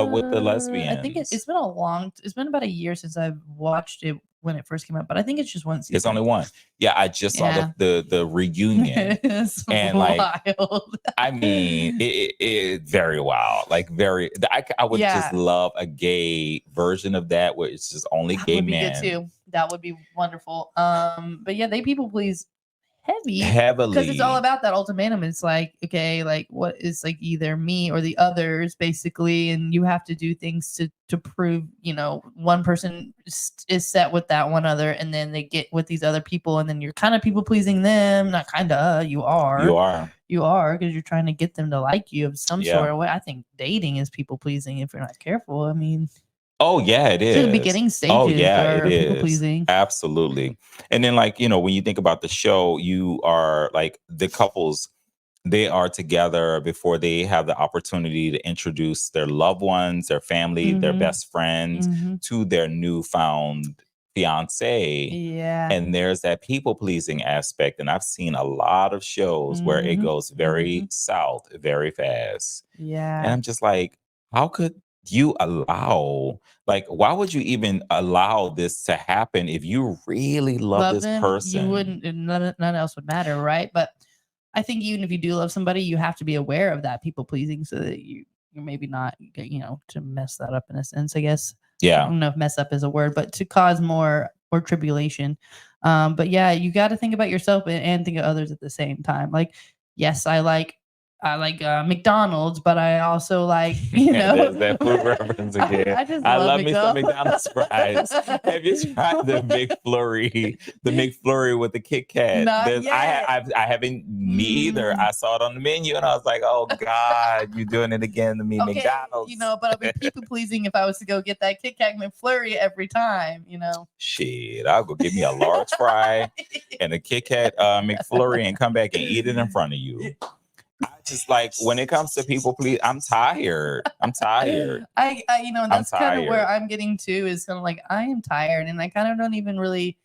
with the
I think
lesbians?
it's been it's been about a year since I've watched it when it first came out, but I think it's just one season.
It's only one. Yeah, I just saw
Yeah.
the reunion.
It's
And like,
wild.
I mean, it very wild. Like I would
Yeah.
just love a gay version of that where it's just only
That
gay
would be
men.
good too. That would be wonderful. But yeah, they people please heavily because it's all about that ultimatum. It's like, okay, like what is like either me or the others basically, and you have to do things to prove, one person is set with that one other, and then they get with these other people, and then you're kind of people pleasing them. Not kind of, you are because you're trying to get them to like you of some sort of way. I think dating is people pleasing if you're not careful. I mean,
oh yeah, it is.
the beginning stages
Oh yeah, it
are people
is.
pleasing.
Absolutely. And then like, when you think about the show, you are like the couples, they are together before they have the opportunity to introduce their loved ones, their family, their best friends to their newfound fiance.
Yeah.
And there's that people pleasing aspect. And I've seen a lot of shows where it goes very south very fast.
Yeah.
And I'm just like, how could you why would you even allow this to happen if you really love this
them,
person?
you wouldn't, and none else would matter, right? But I think even if you do love somebody, you have to be aware of that people pleasing so that you're maybe not, to mess that up in a sense, I guess. I
Yeah.
don't know if mess up is a word, but to cause more or tribulation. But yeah, you got to think about yourself and think of others at the same time. Like, yes, I like I like McDonald's, but I also like,
There's that food reference again.
I just
I
love
love me some
McDonald's.
McDonald's fries. Have you tried the McFlurry with the Kit Kat?
Not yet.
I haven't, me either.
Mm.
I saw it on the menu and I was like, oh God, you're doing it again to me,
Okay,
McDonald's.
but I'll be people pleasing if I was to go get that Kit Kat McFlurry every time,
Shit, I'll go get me a large fry and a Kit Kat McFlurry and come back and eat it in front of you. I just like when it comes to people please, I'm tired.
I that's kind of where I'm getting to, is kind of like, I am tired, and I kind of don't even really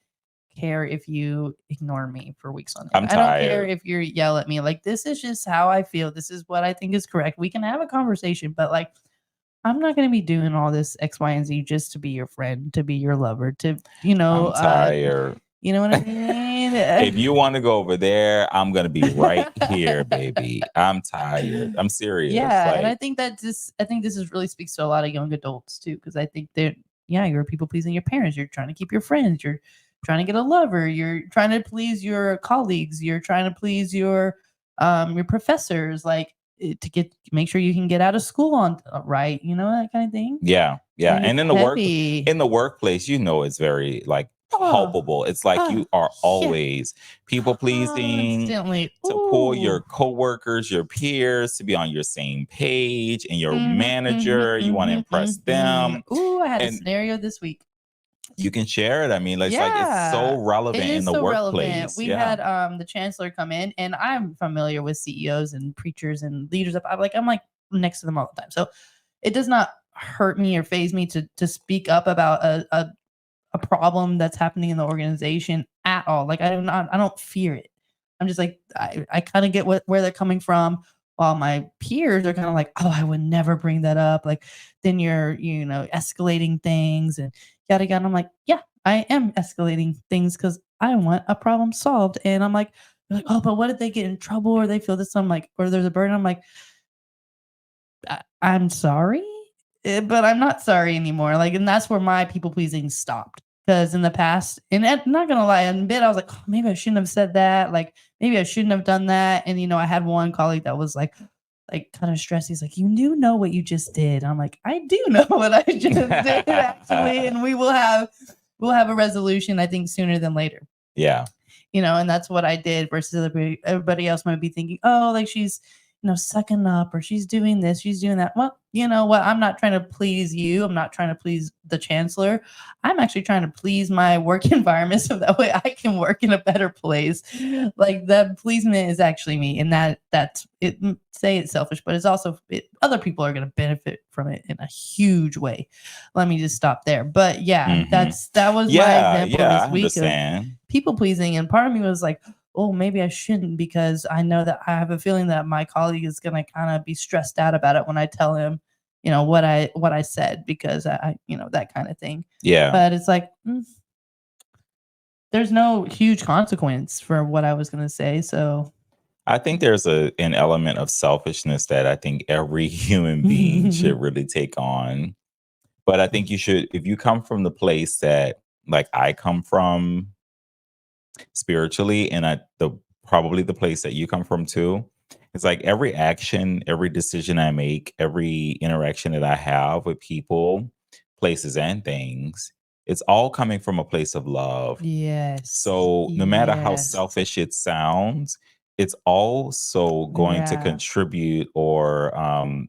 care if you ignore me for weeks on end. I don't care if you yell at me. Like, this is just how I feel. This is what I think is correct. We can have a conversation, but like, I'm not going to be doing all this X, Y, and Z just to be your friend, to be your lover, to,
I'm tired.
You know what I mean?
If you want to go over there, I'm going to be right here, baby. I'm tired. I'm serious.
Yeah. And I think this is really speaks to a lot of young adults too. Cause I think that, you're people pleasing your parents. You're trying to keep your friends. You're trying to get a lover. You're trying to please your colleagues. You're trying to please your professors, like to make sure you can get out of school on right. That kind of thing.
Yeah. Yeah. And in the workplace, it's very like palpable. It's like you are always people pleasing, to pull your coworkers, your peers to be on your same page, and your manager, you want to impress them.
Ooh, I had a scenario this week.
You can share it. I mean, like it's so relevant in the workplace.
Relevant. We had the chancellor come in, and I'm familiar with CEOs and preachers and leaders. I'm like next to them all the time, so it does not hurt me or faze me to speak up about a problem that's happening in the organization at all. Like, I don't fear it. I'm just like, I kind of get where they're coming from, while my peers are kind of like, oh, I would never bring that up. Like, then you're, escalating things and yada yada. I'm like, yeah, I am escalating things because I want a problem solved. And I'm like, oh, but what if they get in trouble or they feel this? I'm like, or there's a burden. I'm like, I'm sorry, but I'm not sorry anymore. Like, and that's where my people pleasing stopped. Because in the past, and I'm not gonna lie, in a bit I was like, oh, maybe I shouldn't have said that. Like, maybe I shouldn't have done that. And I had one colleague that was like kind of stressed. He's like, you do know what you just did. I'm like, I do know what I just did actually, and we'll have a resolution, I think, sooner than later.
Yeah.
And that's what I did, versus everybody else might be thinking, oh, like she's sucking up, or she's doing this, she's doing that. Well, you know what? I'm not trying to please you. I'm not trying to please the chancellor. I'm actually trying to please my work environment, so that way I can work in a better place. Like, that pleasement is actually me, and that's it. Say it's selfish, but it's also other people are going to benefit from it in a huge way. Let me just stop there. But yeah, that was my example this week of people pleasing, and part of me was like, oh, maybe I shouldn't, because I know that I have a feeling that my colleague is going to kind of be stressed out about it when I tell him, what I said, because I that kind of thing.
Yeah.
But it's like, there's no huge consequence for what I was going to say. So
I think there's an element of selfishness that I think every human being should really take on. But I think you should, if you come from the place that like I come from, spiritually, and probably the place that you come from too, it's like every action, every decision I make, every interaction that I have with people, places, and things, it's all coming from a place of love.
Yes.
So no matter how selfish it sounds, it's also going to contribute, or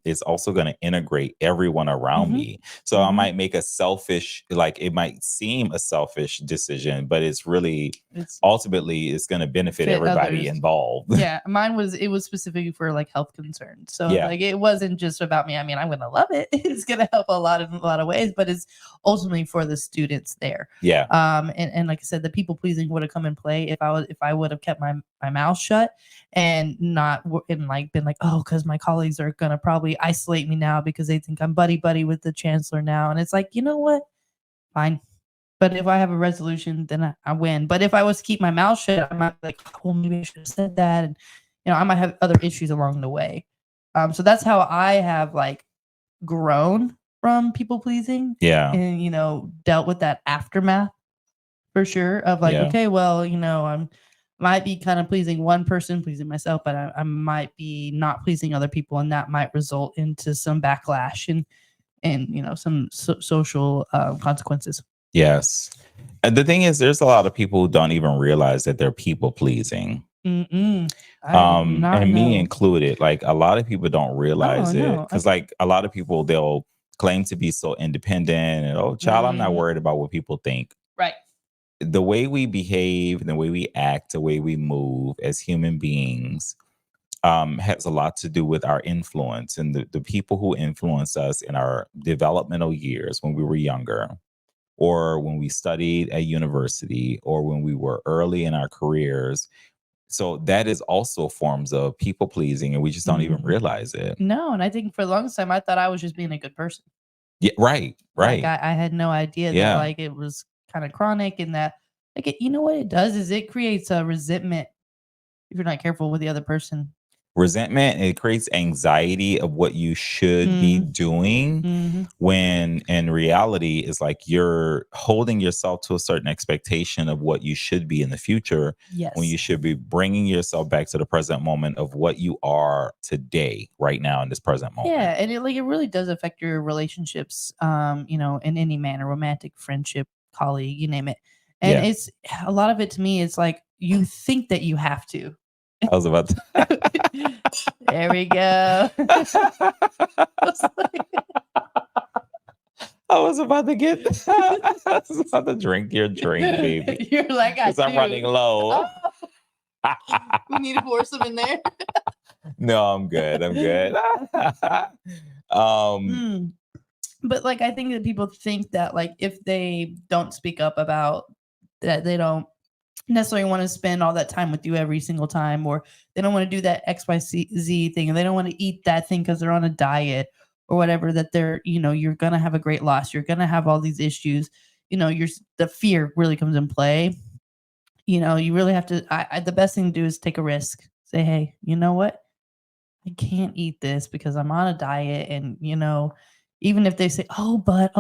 it's also going to integrate everyone around me. So I might make a selfish, like it might seem a selfish decision, but it's really ultimately it's going to benefit everybody involved.
Yeah, mine was specifically for like health concerns. So like it wasn't just about me. I mean, I'm going to love it. It's going to help in a lot of ways, but it's ultimately for the students there.
Yeah.
And like I said, the people pleasing would have come in play if I would have kept my mouth shut and not been like, oh, because my colleagues are gonna probably isolate me now because they think I'm buddy with the chancellor now. And it's like, you know what? Fine. But if I have a resolution, then I win. But if I was to keep my mouth shut, I might be like, oh, well, maybe I should have said that. And I might have other issues along the way. So that's how I have like grown from people pleasing.
Yeah.
And dealt with that aftermath for sure of like, okay, well, might be kind of pleasing one person, pleasing myself, but I might be not pleasing other people, and that might result into some backlash and some social consequences.
Yes. And the thing is, there's a lot of people who don't even realize that they're people pleasing.
I did not
And me
know.
included. Like a lot of people don't realize
Oh
it
no.
because, like, a lot of people they'll claim to be so independent and oh, child, I'm not worried about what people think.
Right.
The way we behave, the way we act, the way we move as human beings has a lot to do with our influence and the people who influence us in our developmental years when we were younger, or when we studied at university, or when we were early in our careers. So that is also forms of people pleasing, and we just don't even realize it.
No, and I think for the longest time I thought I was just being a good person.
Yeah, right,
Like
right.
I had no idea that
Yeah.
like it was kind of chronic, and that like you know what it does is it creates a resentment if you're not careful with the other person.
Resentment, it creates anxiety of what you should be doing, when in reality it's like you're holding yourself to a certain expectation of what you should be in the future, when you
Yes.
should be bringing yourself back to the present moment of what you are today, right now in this present moment.
Yeah, and it really does affect your relationships, in any manner, romantic, friendship, colleague, you name it. And
Yeah.
it's a lot of it to me, it's like you think that you have to.
I was about to
There we go.
I was about to get I was about to drink your drink, baby.
You're like, I
Because I'm running low.
We need to pour some in there.
No, I'm good. I'm good.
But like I think that people think that like if they don't speak up about that, they don't necessarily want to spend all that time with you every single time, or they don't want to do that XYZ thing, and they don't want to eat that thing because they're on a diet or whatever, that they're, you're gonna have a great loss, you're gonna have all these issues, the fear really comes in play. You really have to, the best thing to do is take a risk. Say, hey, you know what? I can't eat this because I'm on a diet. And, even if they say, oh, but,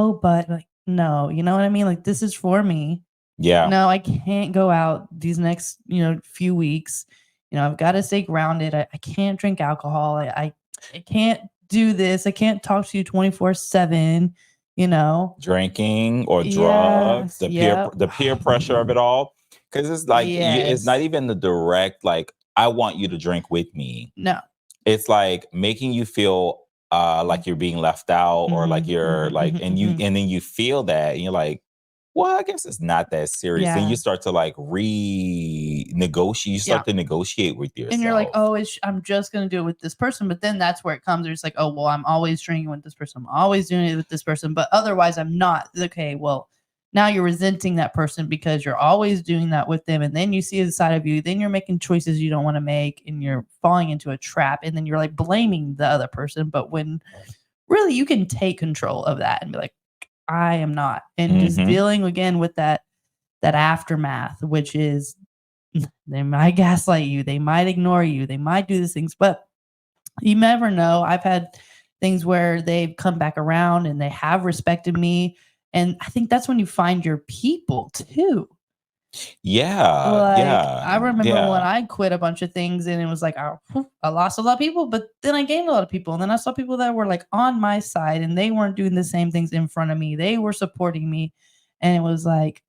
like, no, you know what I mean? Like, this is for me.
Yeah.
No, I can't go out these next, few weeks. I've got to stay grounded. I can't drink alcohol. I can't do this. I can't talk to you 24/7,
Drinking or drugs,
Yes,
the peer pressure of it all. Because it's like it's not
Yes.
even the direct, like, I want you to drink with me.
No.
It's like making you feel like you're being left out, or like you're like, and then you feel that and you're like, well, I guess it's not that serious. Then
Yeah.
you start to like renegotiate. You start to negotiate with yourself.
And you're like, oh, I'm just going to do it with this person. But then that's where it comes. It's like, oh, well, I'm always drinking with this person. I'm always doing it with this person. But otherwise, I'm not. Okay, well, now you're resenting that person because you're always doing that with them. And then you see the side of you. Then you're making choices you don't want to make, and you're falling into a trap. And then you're like blaming the other person. But when really you can take control of that and be like, I am not. And just dealing again with that aftermath, which is they might gaslight you, they might ignore you, they might do these things, but you never know. I've had things where they've come back around and they have respected me. And I think that's when you find your people too.
Yeah.
Like,
Yeah.
I remember
yeah.
when I quit a bunch of things and it was like, I lost a lot of people, but then I gained a lot of people. And then I saw people that were like on my side and they weren't doing the same things in front of me. They were supporting me. And it was like,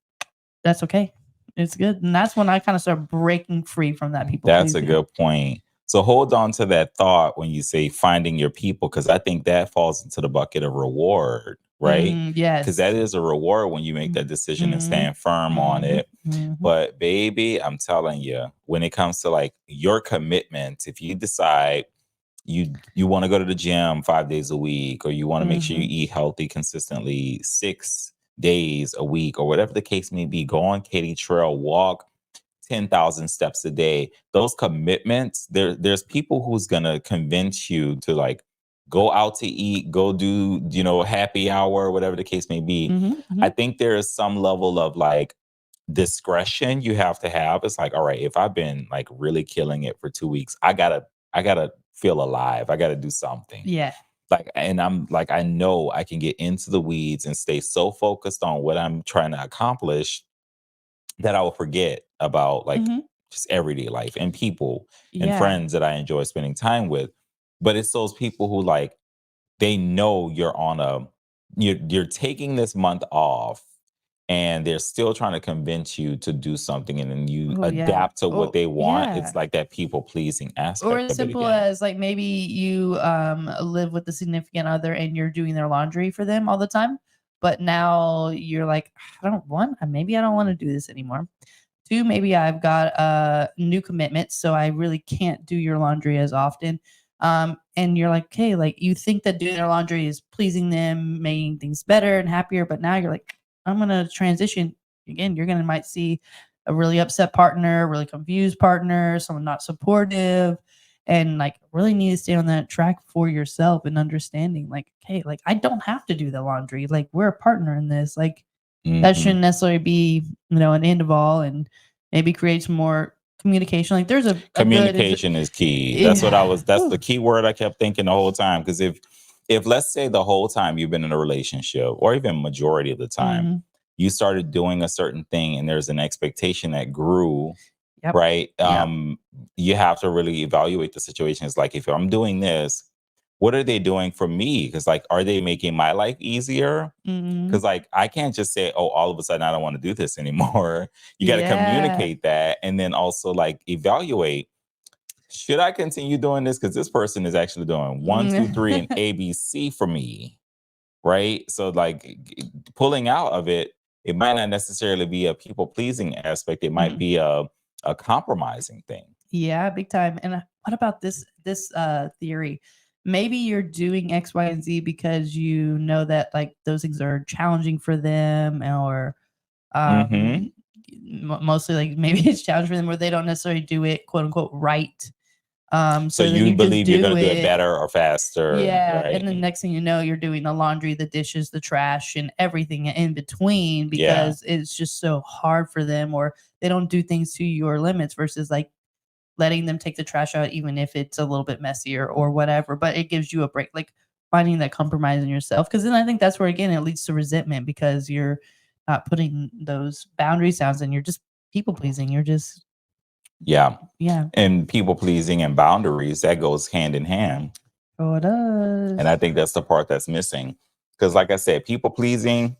that's okay. It's good. And that's when I kind of started breaking free from that people
That's
pleasing.
a good point. So hold on to that thought when you say finding your people, because I think that falls into the bucket of reward, right?
Yes.
Because that is a reward when you make that decision and stand firm on it. But baby, I'm telling you, when it comes to like your commitment, if you decide you want to go to the gym 5 days a week, or you want to make sure you eat healthy consistently 6 days a week, or whatever the case may be, go on Katie Trail, walk 10,000 steps a day. Those commitments, there's people who's gonna convince you to like go out to eat, go do, happy hour, whatever the case may be. I think there is some level of like discretion you have to have. It's like, all right, if I've been like really killing it for 2 weeks, I gotta feel alive. I gotta do something.
Yeah.
Like, and I'm like, I know I can get into the weeds and stay so focused on what I'm trying to accomplish that I will forget about like just everyday life and people and
Yeah.
friends that I enjoy spending time with. But it's those people who like they know you're on a you're taking this month off and they're still trying to convince you to do something and then you
Oh yeah.
adapt to what
Oh
they want.
yeah.
It's like that people pleasing
Or
aspect
as
of it
simple
again.
as like maybe you live with a significant other and you're doing their laundry for them all the time, but now you're like, I don't want, maybe I don't want to do this anymore. Two, maybe I've got new commitments, so I really can't do your laundry as often. And you're like, okay, like you think that doing their laundry is pleasing them, making things better and happier, but now you're like, I'm gonna transition again. You're gonna might see a really upset partner, really confused partner, someone not supportive, and like really need to stay on that track for yourself and understanding, like, okay, like I don't have to do the laundry. Like we're a partner in this. Like that
Mhm.
shouldn't necessarily be, an end of all, and maybe create some more communication. Like there's a good
Communication is key.
yeah.
That's the
Whew.
key word I kept thinking the whole time. Because if let's say the whole time you've been in a relationship, or even majority of the time,
Mhm.
you started doing a certain thing and there's an expectation that grew,
Yep.
right?
Yep.
You have to really evaluate the situation. It's like if I'm doing this, what are they doing for me? Because like, are they making my life easier?
Mhm.
Because like I can't just say, oh, all of a sudden I don't want to do this anymore. You got to
Yeah.
communicate that and then also like evaluate, should I continue doing this? Because this person is actually doing one, two, three, and ABC for me, right? So like pulling out of it, it might not necessarily be a people pleasing aspect. It might
Mhm.
be a compromising thing.
Yeah, big time. And what about this theory? Maybe you're doing X, Y, and Z because you know that like those things are challenging for them, or
Hmm.
um mostly like maybe it's challenging for them where they don't necessarily do it quote unquote right.
So
So then
you
you just
believe you're
do
going to do it
it.
better or faster,
Yeah, and then
right?
next thing you know, you're doing the laundry, the dishes, the trash, and everything in between
Yeah,
because it's just so hard for them, or they don't do things to your limits versus like letting them take the trash out even if it's a little bit messier or whatever, but it gives you a break, like finding that compromise in yourself. Because then I think that's where again it leads to resentment because you're not putting those boundaries down and you're just people pleasing. You're just
yeah.
yeah.
And people pleasing and boundaries, that goes hand in hand.
Oh, it
And I
does.
think that's the part that's missing. Because, like I said, people pleasing,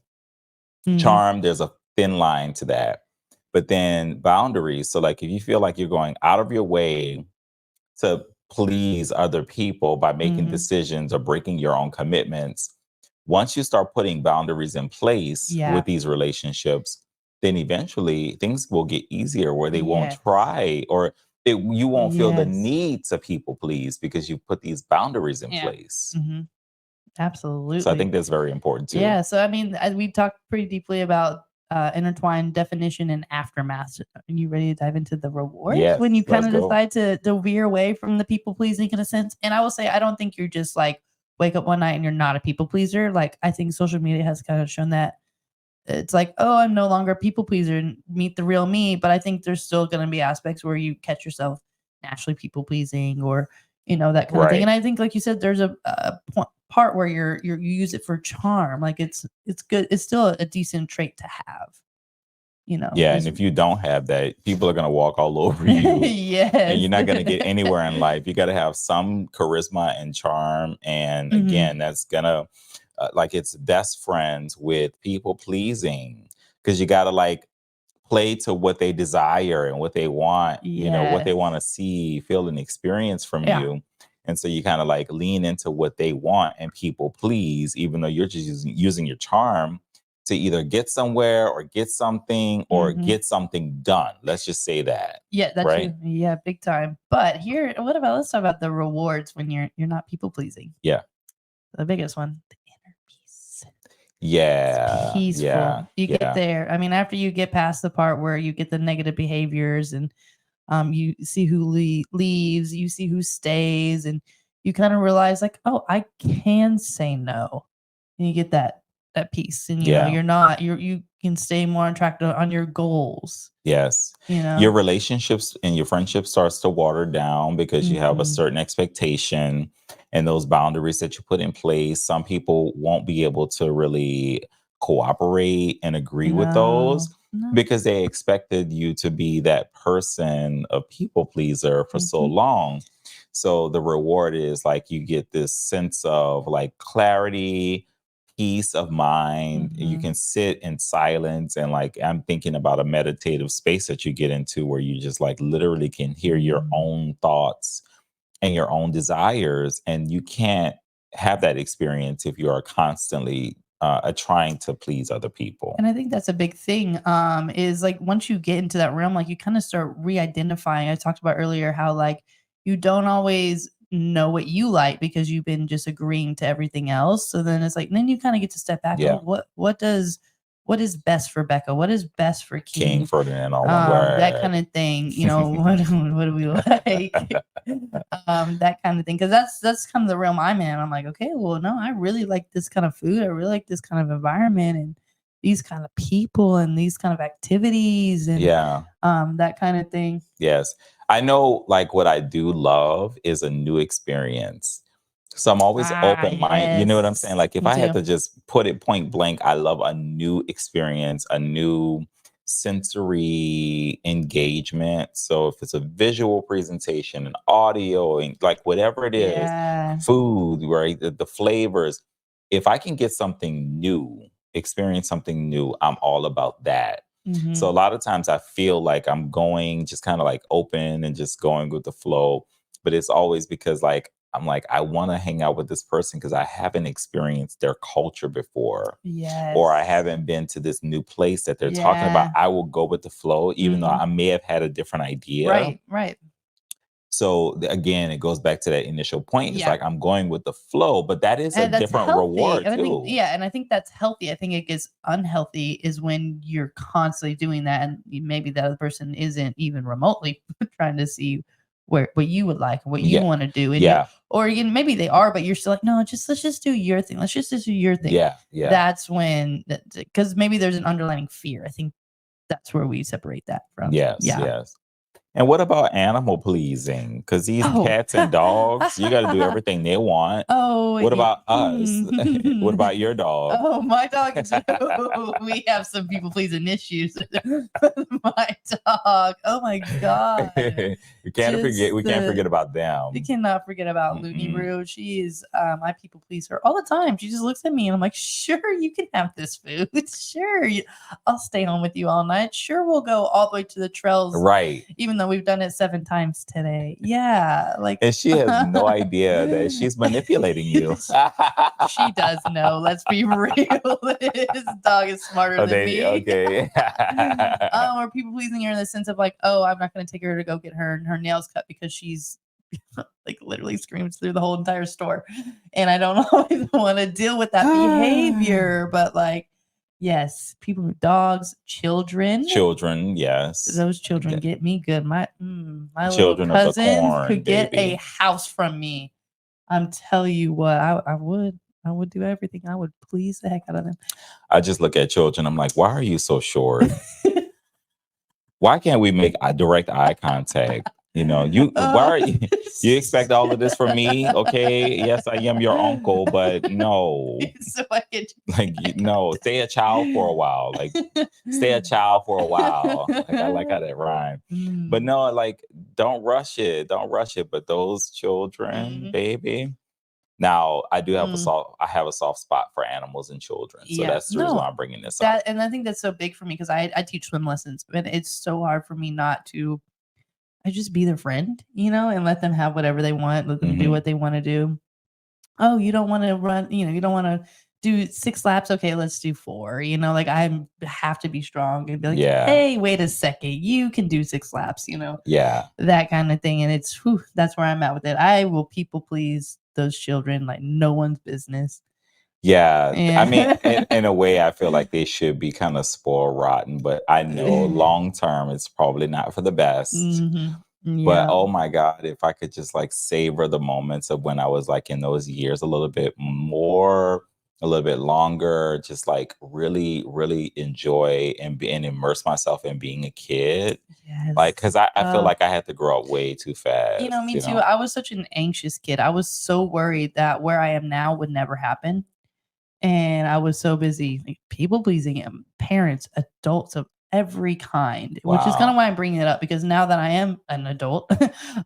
Mhm.
charm, there's a thin line to that. But then boundaries. So, like, if you feel like you're going out of your way to please other people by making
Mhm.
decisions or breaking your own commitments, once you start putting boundaries in place
Yeah.
with these relationships, then eventually things will get easier where they won't
Yes.
try or you won't feel the
Yes.
need to people please because you put these boundaries in
Yeah.
place.
Mhm.
So I
Absolutely.
think that's very important too.
Yeah, so I mean, we talked pretty deeply about intertwined definition and aftermath. Are you ready to dive into the rewards when you
Yes,
kind
let's
of
go.
decide to veer away from the people pleasing in a sense? And I will say, I don't think you're just like wake up one night and you're not a people pleaser. Like I think social media has kind of shown that it's like, oh, I'm no longer a people pleaser and meet the real me. But I think there's still going to be aspects where you catch yourself naturally people pleasing or, that kind of thing. And
Right.
I think, like you said, there's part where you use it for charm. Like it's good. It's still a decent trait to have,
Yeah. And
is
if you don't have that, people are going to walk all over you and
yes.
you're not going to get anywhere in life. You got to have some charisma and charm. And
Hmm.
again, that's going to, like, it's best friends with people pleasing because you got to like play to what they desire and what they want, what they want to
Yes.
see, feel, and experience from
Yeah.
you. And so you kind of like lean into what they want and people please, even though you're just using your charm to either get somewhere or get something or
Hmm.
get something done. Let's just say that,
Yeah, that
right?
too. Yeah, big time. But here, what about let's talk about the rewards when you're not people pleasing.
Yeah.
The biggest one, the inner peace. It's
Yeah. Yeah.
peaceful. You get
Yeah.
there. I mean, after you get past the part where you get the negative behaviors and you see who leaves, you see who stays, and you kind of realize like, oh, I can say no. And you get that peace, and
Yeah.
you're not you can stay more on track on your goals.
Yes.
You know.
Your relationships and your friendship starts to water down because you have a
Hmm.
certain expectation and those boundaries that you put in place. Some people won't be able to really cooperate and agree with those.
No. No.
because they expected you to be that person, a people pleaser for so long. So the reward is like you get this sense of like clarity, peace of mind. You can sit in silence, and like I'm thinking about a meditative space that you get into where you just like literally can hear your own thoughts and your own desires, and you can't have that experience if you are constantly trying to please other people.
And I think that's a big thing, is like once you get into that realm, like you kind of start re-identifying. I talked about earlier how like you don't always know what you like because you've been just agreeing to everything else. So then it's like then you kind of get to step back.
Yeah.
Oh, what is best for Becca? What is best for King?
KingFerdinand, all one word.
That kind of thing. You know, what do we like? That kind of thing. Because that's kind of the realm I'm in. I'm like, okay, well, no, I really like this kind of food. I really like this kind of environment and these kind of people and these kind of activities and that kind of thing.
Yes. I know like what I do love is a new experience. So I'm always open minded. You know what I'm saying? Like if
Me
I had
too.
to just put it point blank, I love a new experience, a new sensory engagement. So if it's a visual presentation, an audio, and like whatever it is,
Yeah.
food, right? The flavors. If I can get something new, experience something new, I'm all about that. So a lot of times I feel like I'm going just kind of like open and just going with the flow. But it's always because like I'm like, I want to hang out with this person because I haven't experienced their culture before.
Yes.
Or I haven't been to this new place that they're talking about. I will go with the flow, even though I may have had a different idea.
Right.
So again, it goes back to that initial point. It's like I'm going with the flow, but that is
And
a
that's
different
healthy.
reward
And I
too.
think, and I think that's healthy. I think it gets unhealthy is when you're constantly doing that, and maybe the other person isn't even remotely trying to see what you would like, what you want to do, and or again, maybe they are, but you're still like, no, let's just do your thing. Let's just do your thing.
Yeah.
That's when, because maybe there's an underlying fear. I think that's where we separate that from.
Yes. And what about animal pleasing? Because these cats and dogs, you got to do everything they want.
Oh,
What about us? What about your dog?
Oh, my dog too. We have some people pleasing issues with my dog. Oh my god.
We can't forget about them.
We cannot forget about Looney Roo. She is my people pleaser all the time. She just looks at me and I'm like, sure, you can have this food. Sure, I'll stay home with you all night. Sure, we'll go all the way to the trails.
Right.
Even though we've done it 7 times today. Yeah. Like,
and she has no idea that she's manipulating you.
She does know. Let's be real. This dog is smarter than me.
Okay.
Or people pleasing her in the sense of like, oh, I'm not going to take her to go get her nails cut because she's like literally screams through the whole entire store, and I don't always want to deal with that behavior. But like, yes, people with dogs, children,
yes,
those children get me good. My
children
little cousins
corn,
could get
baby.
a house from me. I'm telling you what, I would do everything. I would please the heck out of them.
I just look at children. I'm like, why are you so short? Why can't we make direct eye contact? You know, why are you expect all of this from me? Okay, yes, I am your uncle, but no.
So I get
like no, stay a child for a while. Like stay a child for a while. Like I like how that rhyme. But no, like don't rush it. But those children, baby. Now I do have a soft spot for animals and children. So that's the reason why I'm bringing this up.
And I think that's so big for me because I teach swim lessons, and it's so hard for me not to. I just be their friend, and let them have whatever they want. Let them do what they want to do. Oh, you don't want to run, you don't want to do 6 laps. Okay, let's do 4. Like I have to be strong and be like, hey, wait a second, you can do 6 laps, that kind of thing. And it's that's where I'm at with it. I will people please those children like no one's business.
Yeah. I mean, in a way, I feel like they should be kind of spoiled rotten, but I know long term it's probably not for the best. But oh my God, if I could just like savor the moments of when I was like in those years a little bit more, a little bit longer, just like really, really enjoy and immerse myself in being a kid.
Yes.
Like, because I feel like I had to grow up way too fast.
Me too. I was such an anxious kid. I was so worried that where I am now would never happen. And I was so busy, like, people pleasing parents, adults of every kind, which is kind of
Wow.
why I'm bringing it up, because now that I am an adult,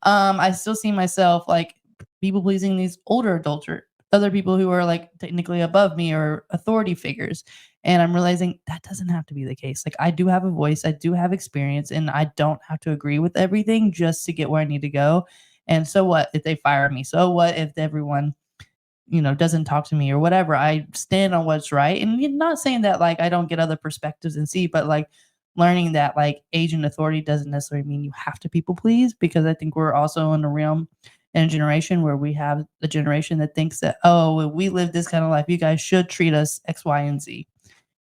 I still see myself like people pleasing these older adults or other people who are like technically above me or authority figures. And I'm realizing that doesn't have to be the case. Like I do have a voice, I do have experience, and I don't have to agree with everything just to get where I need to go. And so what if they fire me? So what if everyone, doesn't talk to me or whatever? I stand on what's right. And you're not saying that like I don't get other perspectives and see, but like learning that like age and authority doesn't necessarily mean you have to people please, because I think we're also in a realm and a generation where we have the generation that thinks that, oh, if we live this kind of life, you guys should treat us X, Y, and Z.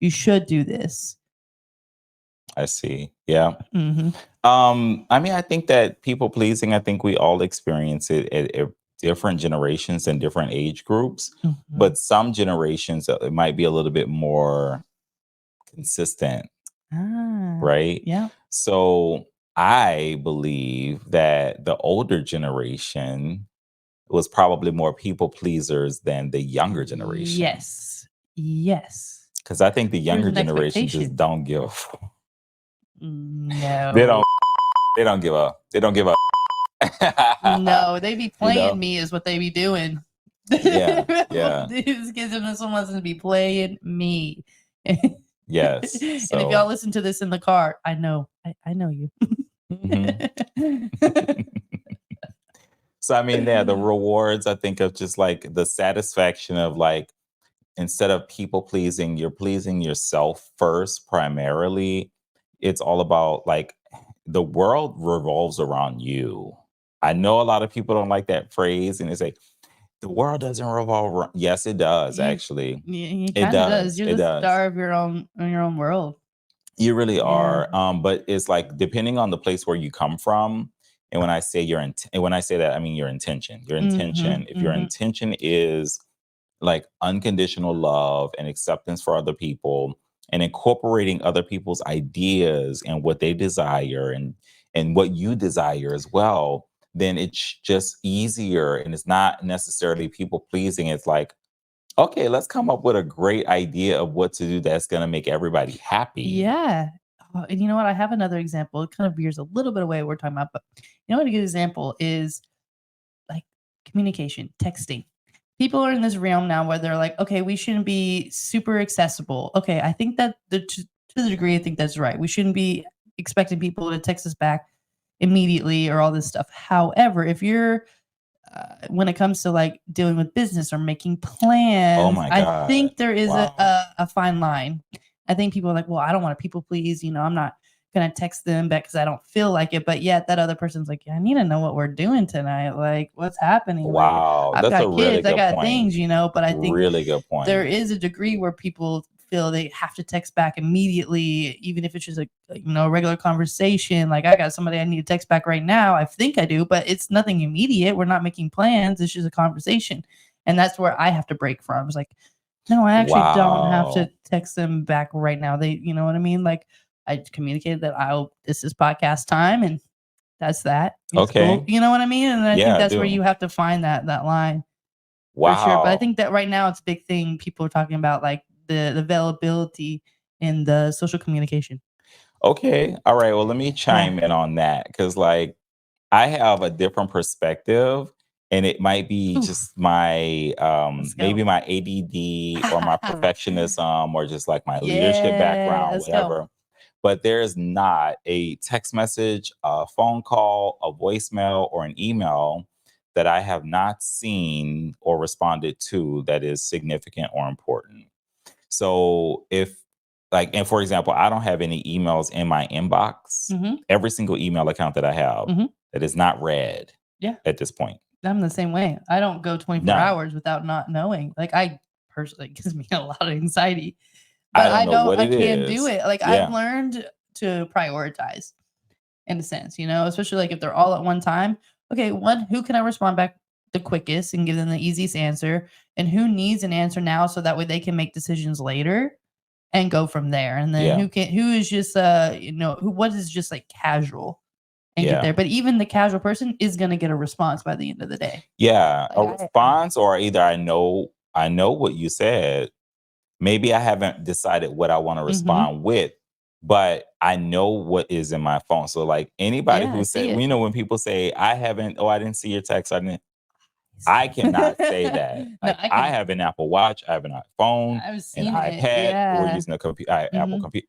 You should do this.
I see. Yeah.
Hmm.
I mean, I think that people pleasing, I think we all experience it at different generations and different age groups.
Hmm.
But some generations, it might be a little bit more consistent,
Ah,
right?
yeah.
So I believe that the older generation was probably more people pleasers than the younger generation.
Yes. Yes.
Because I think the
There was
younger
an
generation just
expectation.
don't give. They
No.
don't. They don't give up. They don't give up.
No, they be
You
playing
know?
me is what they be doing.
Yeah. Yeah.
These kids in this one wants to be playing me.
Yes.
And if y'all
So.
listen to this in the car, I know. I know you.
Mhm. So I mean, yeah, the rewards, I think, of just like the satisfaction of like, instead of people pleasing, you're pleasing yourself first primarily. It's all about like the world revolves around you. I know a lot of people don't like that phrase and they say, the world doesn't revolve around. Yes, it does,
Yeah,
actually.
it
It
kind of does.
does.
You're
It
the
does.
star of your own world.
You really
Yeah.
are. But it's like depending on the place where you come from. And when I say and when I say that, I mean your intention. Your
Mhm,
intention. If your
mhm.
intention is like unconditional love and acceptance for other people and incorporating other people's ideas and what they desire and what you desire as well, then it's just easier and it's not necessarily people pleasing. It's like, okay, let's come up with a great idea of what to do that's going to make everybody happy.
Yeah. And you know what? I have another example. It kind of veers a little bit away what we're talking about, but you know what a good example is like communication, texting. People are in this realm now where they're like, okay, we shouldn't be super accessible. Okay, I think that to the degree I think that's right. We shouldn't be expecting people to text us back immediately or all this stuff. However, if you're when it comes to like dealing with business or making
Oh
plans,
my
I
God.
think there is a,
Wow.
a, a fine line. I think people are like, well, I don't want to people please, I'm not gonna text them back because I don't feel like it. But yet that other person's like, yeah, I need to know what we're doing tonight. Like, what's happening? Like,
Wow.
I've
That's a
got
really
kids, I
good
got
point.
things, but I think
Really good
there
point.
is a degree where people feel they have to text back immediately, even if it's just a regular conversation. Like I got somebody I need to text back right now. I think I do, but it's nothing immediate. We're not making plans. It's just a conversation, and that's where I have to break from. It's like, no, I actually don't have to
Wow.
text them back right now. You know what I mean? Like I communicated that this is podcast time, and that's that. It's cool.
Okay.
You know what I mean? And I think
Yeah, I
that's where you
do.
have to find that line. For sure, but I
Wow.
think that right now it's a big thing. People are talking about like the availability in the social communication.
Okay. All right. Well, let me
Yeah.
chime in on that because, like, I have a different perspective, and it might be
Oof.
just my
Let's
maybe
go.
my ADD or my perfectionism or just like my leadership
Yeah,
background,
let's go.
whatever. But there's not a text message, a phone call, a voicemail, or an email that I have not seen or responded to that is significant or important. So if like, and for example, I don't have any emails in my inbox,
Hmm.
every single email account that I have
Hmm.
that is not read
Yeah,
at this point.
I'm the same way. I don't go 24
None.
hours without not knowing. Like I personally, it gives me a lot of anxiety,
I
but
don't know what
I
it
can't do
is.
it. Like I've
Yeah.
learned to prioritize in a sense, especially like if they're all at one time. Okay, one, who can I respond back the quickest and give them the easiest answer? And who needs an answer now so that way they can make decisions later and go from there. And then
Yeah.
who is just what is just like casual and get
Yeah.
there. But even the casual person is gonna get a response by the end of the day.
Yeah.
Like
A response or either I know what you said. Maybe I haven't decided what I want to
Mhm.
respond with, but I know what is in my phone. So like anybody
Yeah, I
who
see
said,
it.
you know, when people say I didn't see your text, I cannot say that.
No,
Like
I
I
can.
have an Apple Watch, I have an iPhone,
I've
an
seen it.
iPad, we're
Yeah.
using a computer, Apple
Mhm.
computer.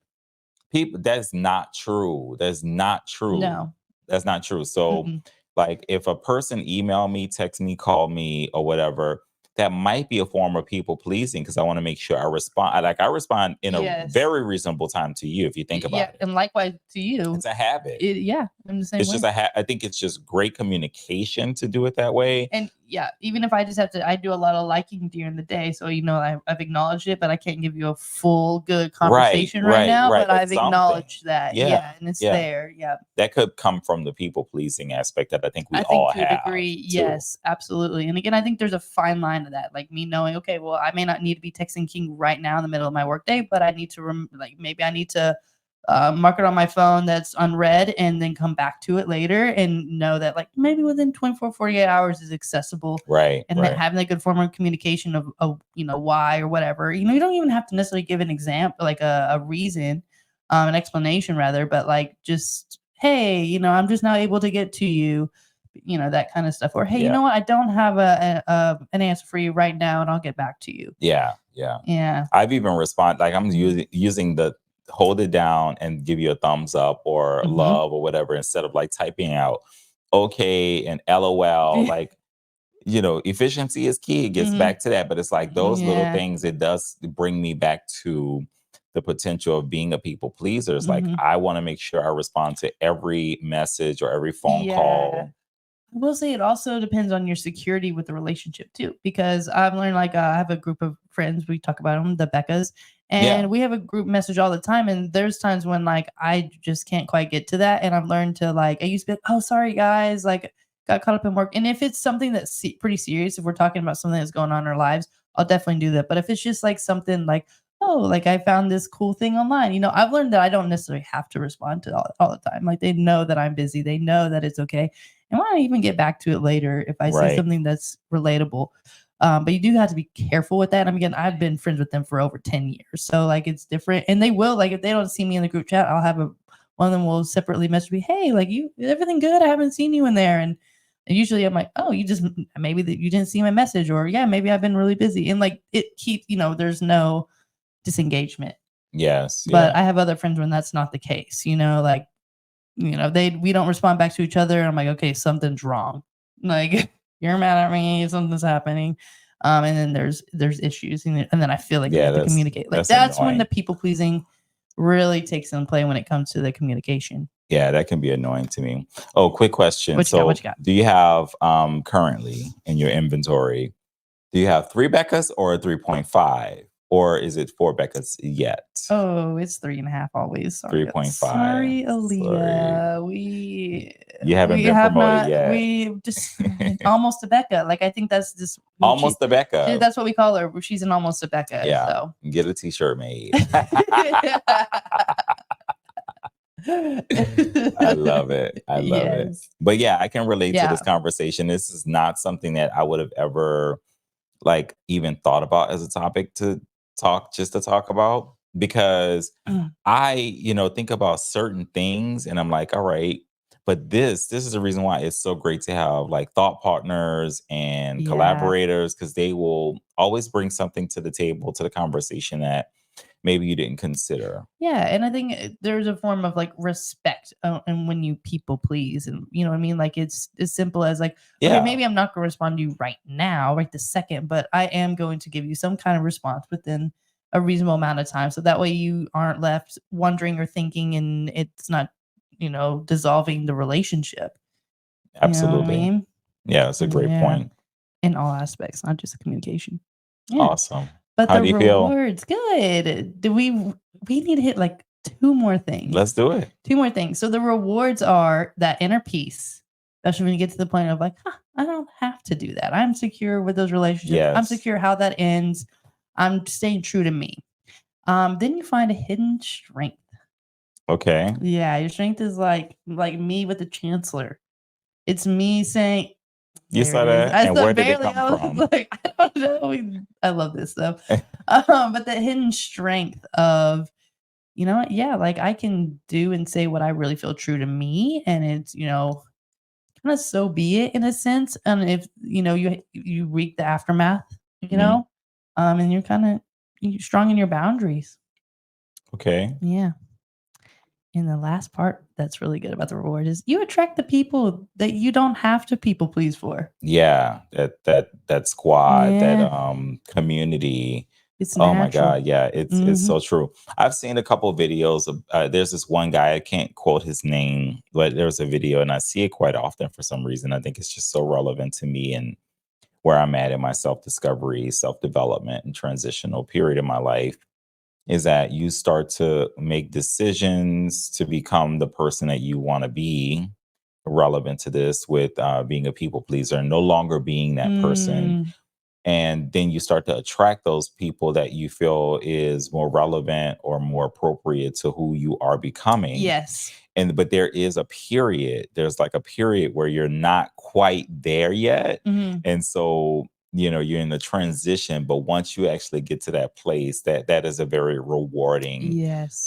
People, that's not true. That's not true.
No.
That's not true. So,
Mm-mm.
like, if a person email me, text me, call me, or whatever, that might be a form of people pleasing because I want to make sure I respond. I respond in a
Yes.
very reasonable time to you if you think
Yeah,
about it.
and likewise to you.
It's a habit.
Yeah, I'm the same
It's
way.
just I think it's just great communication to do it that way.
And yeah, even if I just have to, I do a lot of liking during the day. So, I've acknowledged it, but I can't give you a full good
Right,
conversation right
right,
now.
right.
But
But
I've
something.
acknowledged that.
Yeah,
Yeah. And it's
yeah.
there. Yeah.
That could come from the people pleasing aspect that I think we
I think
all
to a
have
degree,
too.
yes, absolutely. And again, I think there's a fine line to that. Like me knowing, okay, well, I may not need to be texting King right now in the middle of my workday, but I need to maybe I need to mark it on my phone that's unread and then come back to it later and know that like maybe within 24, 48 hours is accessible.
Right,
And that
right.
having a good form of communication of why or whatever. You don't even have to necessarily give an example, like a reason, an explanation rather, but like just, hey, I'm just not able to get to you, that kind of stuff. Or, hey, you
Yeah,
know what? I don't have an answer for you right now, and I'll get back to you.
yeah, yeah.
Yeah.
I've even responded like I'm using the hold it down and give you a thumbs up or
Hmm.
love or whatever instead of like typing out okay and LOL. Like, efficiency is key. It gets
Hmm.
back to that, but it's like those little
Yeah.
things, it does bring me back to the potential of being a people pleaser. It's like
Hmm.
I want to make sure I respond to every message or every phone
Yeah.
call.
I will say it also depends on your security with the relationship too, because I've learned like I have a group of friends. We talk about them, the Beccas,
Yeah.
and we have a group message all the time. And there's times when like I just can't quite get to that, and I've learned to like I used to be like, oh sorry guys, like got caught up in work. And if it's something that's pretty serious, if we're talking about something that's going on in our lives, I'll definitely do that. But if it's just like something like oh like I found this cool thing online, I've learned that I don't necessarily have to respond to all the time. Like they know that I'm busy, they know that it's okay and why not even get back to it later if I see
Right.
something that's relatable. But you do have to be careful with that. I mean, again, I've been friends with them for over 10 years. So like it's different. And they will, like, if they don't see me in the group chat, I'll have one of them will separately message me, hey, like everything good? I haven't seen you in there. And usually I'm like, oh, you just maybe that you didn't see my message, or yeah, maybe I've been really busy. And like it keeps, there's no disengagement.
Yes.
But
Yeah.
I have other friends when that's not the case, like we don't respond back to each other. And I'm like, okay, something's wrong. Like you're mad at me, something's happening. And then there's issues, and then I feel like we
Yeah.
have to communicate. Like
That's
that's when the
annoying.
people pleasing really takes in play when it comes to the communication.
Yeah, that can be annoying to me. Oh, quick question.
What you got? What
So,
you got?
do you have currently in your inventory, do you have 3 Beccas or a 3.5? Or is it 4 Beccas yet?
Oh, it's 3.5 always. Sorry,
3.5.
sorry,
Sorry.
Aaliyah. We
You haven't
we
been
have
promoted
not.
yet.
We just almost a Becca. Like I think that's just
Almost a Becca.
that's what we call her. She's an almost a Becca.
Yeah.
So
Get a t-shirt made. I love it. I love it.
Yes.
But yeah, I can relate to
Yeah.
this conversation. This is not something that I would have ever like even thought about as a topic to talk about because
Mm.
I, think about certain things and I'm like, all right, but this is the reason why it's so great to have like thought partners and
Yeah.
collaborators because they will always bring something to the table to the conversation that maybe you didn't consider.
Yeah, and I think there's a form of like respect, and when you people please, and you know what I mean. Like it's as simple as like, okay,
Yeah,
maybe I'm not going to respond to you right now, right this second, but I am going to give you some kind of response within a reasonable amount of time, so that way you aren't left wondering or thinking, and it's not, dissolving the relationship. You know what I
absolutely.
mean?
Yeah, it's a great
Yeah,
point.
in all aspects, not just the communication. Yeah.
Awesome.
But
How
the
do you feel?
rewards, good. Do we need to hit like 2 more
Let's
things.
do it.
2 more things. So the rewards are that inner peace, especially when you get to the point of like, I don't have to do that. I'm secure with those relationships. I'm
Yes.
secure how that ends. I'm staying true to me. Then you find a hidden strength.
Okay.
Yeah, your strength is like me with the chancellor. It's me saying,
You
there it
saw
is.
that?
I
And
saw
where did it
barely.
come
I was
from?
like, I don't know. I love this stuff. But the hidden strength of you know what? Yeah, like I can do and say what I really feel true to me. And it's, kind of so be it in a sense. And if, you reap the aftermath,
Mhm.
and you're strong in your boundaries.
Okay.
Yeah. And the last part that's really good about the reward is you attract the people that you don't have to people please for.
Yeah, that squad, that
Yeah.
community.
It's
Oh my
natural.
God, yeah, it's
Mhm.
so true. I've seen a couple videos of there's this one guy, I can't quote his name, but there's a video and I see it quite often for some reason. I think it's just so relevant to me and where I'm at in my self-discovery, self-development, and transitional period in my life is that you start to make decisions to become the person that you want to be relevant to this with being a people pleaser and no longer being that person,
Mm,
and then you start to attract those people that you feel is more relevant or more appropriate to who you are becoming.
yes.
And but there's like a period where you're not quite there yet,
Mhm.
and so you're in the transition, but once you actually get to that place, that is a very rewarding
Yes.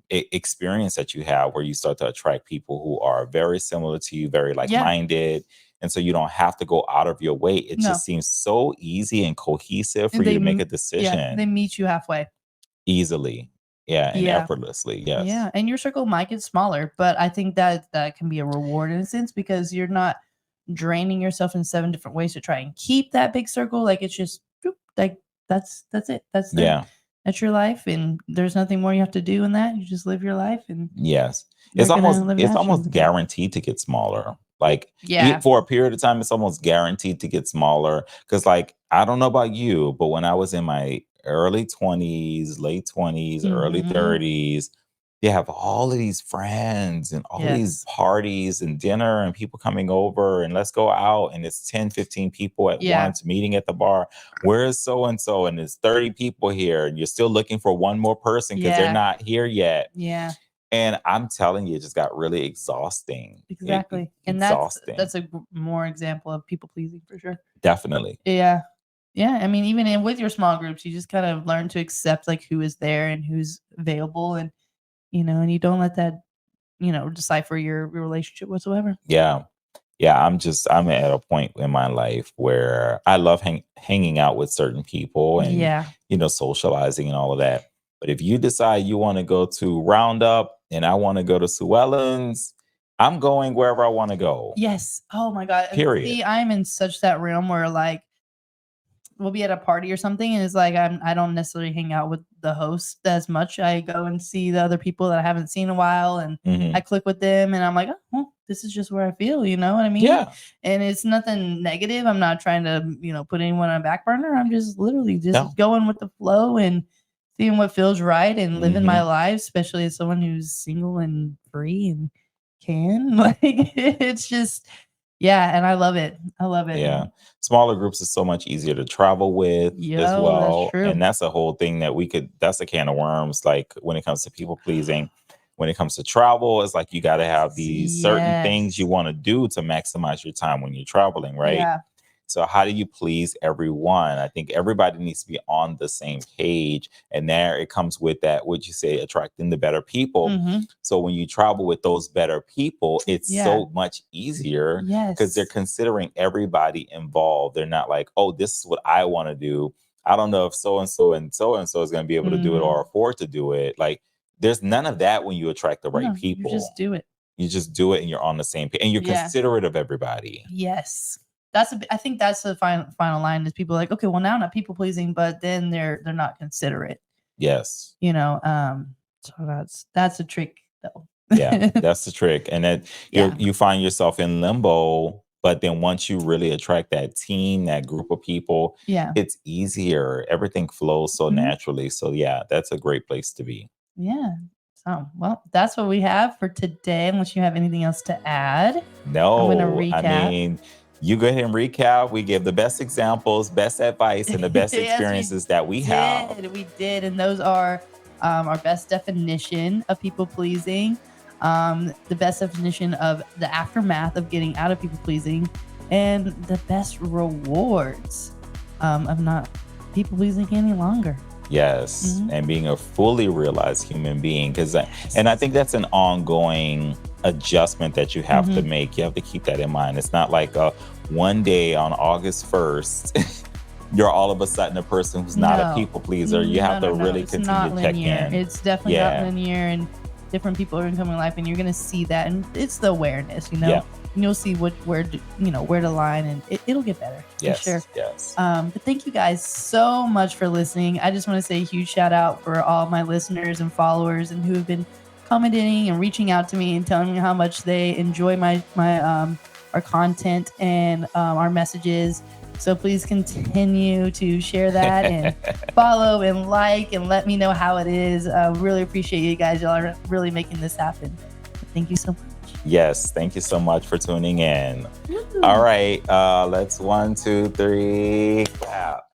experience that you have, where you start to attract people who are very similar to you, very
Yeah.
like-minded, and so you don't have to go out of your way. It
No.
just seems so easy and cohesive for
And
you to make a
they
decision
meet you halfway.
easily, yeah, and
Yeah.
effortlessly.
Yeah,
Yes.
and your circle might get smaller, but I think that can be a reward in a sense because you're not draining yourself in 7 different ways to try and keep that big circle. Like it's just boop, like that's it.
Yeah.
That's your life, and there's nothing more you have to do in that. You just live your life, and
Yes.
they're gonna live
It's
naturally
almost
with it.
guaranteed to get smaller. Like,
Yeah.
for a period of time, it's almost guaranteed to get smaller. Because, like, I don't know about you, but when I was in my early 20s, late 20s, early
Mhm.
30s, you have all of these friends and all of these
Yes.
parties and dinner and people coming over and let's go out, and it's 10, 15 people at
Yeah.
once meeting at the bar. Where is so and so? And there's 30 people here, and you're still looking for one more person because they're
Yeah.
not here yet,
Yeah.
and I'm telling you, it just got really exhausting.
Exactly. And
Exhausting.
that's a more example of people pleasing for sure.
Definitely.
Yeah. Yeah, I mean, even with your small groups, you just kind of learn to accept like who is there and who's available, and and you don't let that decipher your relationship whatsoever.
Yeah. Yeah. I'm at a point in my life where I love hanging out with certain people and,
Yeah.
socializing and all of that. But if you decide you want to go to Roundup and I want to go to Sue Ellen's, I'm going wherever I want to go.
Yes. Oh my god. And
Period.
see, I'm in such that realm where like we'll be at a party or something, and it's like I don't necessarily hang out with the host as much. I go and see the other people that I haven't seen in a while, and I
Hmm.
click with them, and I'm like, oh, well, this is just where I feel. You know what I mean?
Yeah.
And it's nothing negative. I'm not trying to put anyone on a back burner. I'm just literally just
No.
going with the flow and seeing what feels right and living my
Hmm.
life, especially as someone who's single and free and can like it's just yeah, and I love it. I love it.
Yeah.
And
Smaller groups is so much easier to travel with as
yo, that's
well.
true.
And that's a whole thing that that's a can of worms. Like when it comes to people pleasing, when it comes to travel, it's like you got to have these certain things you
Yes.
want to do to maximize your time when you're traveling, right?
Yeah.
So how do you please everyone? I think everybody needs to be on the same page. And there it comes with that, what you say, attracting the better people.
Mhm.
So when you travel with those better people, it's
Yeah.
so much easier because they're
Yes.
considering everybody involved. They're not like, oh, this is what I want to do. I don't know if so and so and so and so is going to be able to do it or
Mhm.
afford to do it. Like there's none of that when you attract the right
No, you
people.
just do it.
You just do it and you're on the same page and you're
Yeah.
considerate of everybody.
Yes. I think that's the final line is people are like, okay, well now I'm not people pleasing, but then they're not considerate,
Yes.
so that's a trick though.
Yeah, that's the trick. And then
Yeah.
you find yourself in limbo, but then once you really attract that team, that group of people,
Yeah.
it's easier. Everything flows so
Mhm.
naturally. So yeah, that's a great place to be.
Yeah. So, well, that's what we have for today, unless you have anything else to add. I'm gonna
No, I
recap.
mean, you go ahead and recap. We give the best examples, best advice, and the best
Yes, we
experiences that we have.
did. We did. And those are our best definition of people pleasing, the best definition of the aftermath of getting out of people pleasing, and the best rewards of not people pleasing any longer.
Yes,
Mhm.
and being a fully realized human being, and I think that's an ongoing adjustment that you have to
Mhm.
make. You have to keep that in mind. It's not like one day on August 1st, you're all of a sudden a person who's not a
No.
people pleaser. You have
No,
to
no, no.
really
It's
continue
not
to check
linear.
in.
It's definitely not
Yeah,
linear, and different people are gonna come in life, and you're gonna see that, and it's the awareness,
yeah,
and you'll see where to line, and it'll get better for sure.
yes, yes.
But thank you guys so much for listening. I just want to say a huge shout out for all my listeners and followers, and who have been commenting and reaching out to me and telling me how much they enjoy my our content and our messages. So please continue to share that and follow and like and let me know how it is. Really appreciate you guys. Y'all are really making this happen. Thank you so much.
Yes, thank you so much for tuning in.
Woo.
All right, let's 1, 2, 3, clap.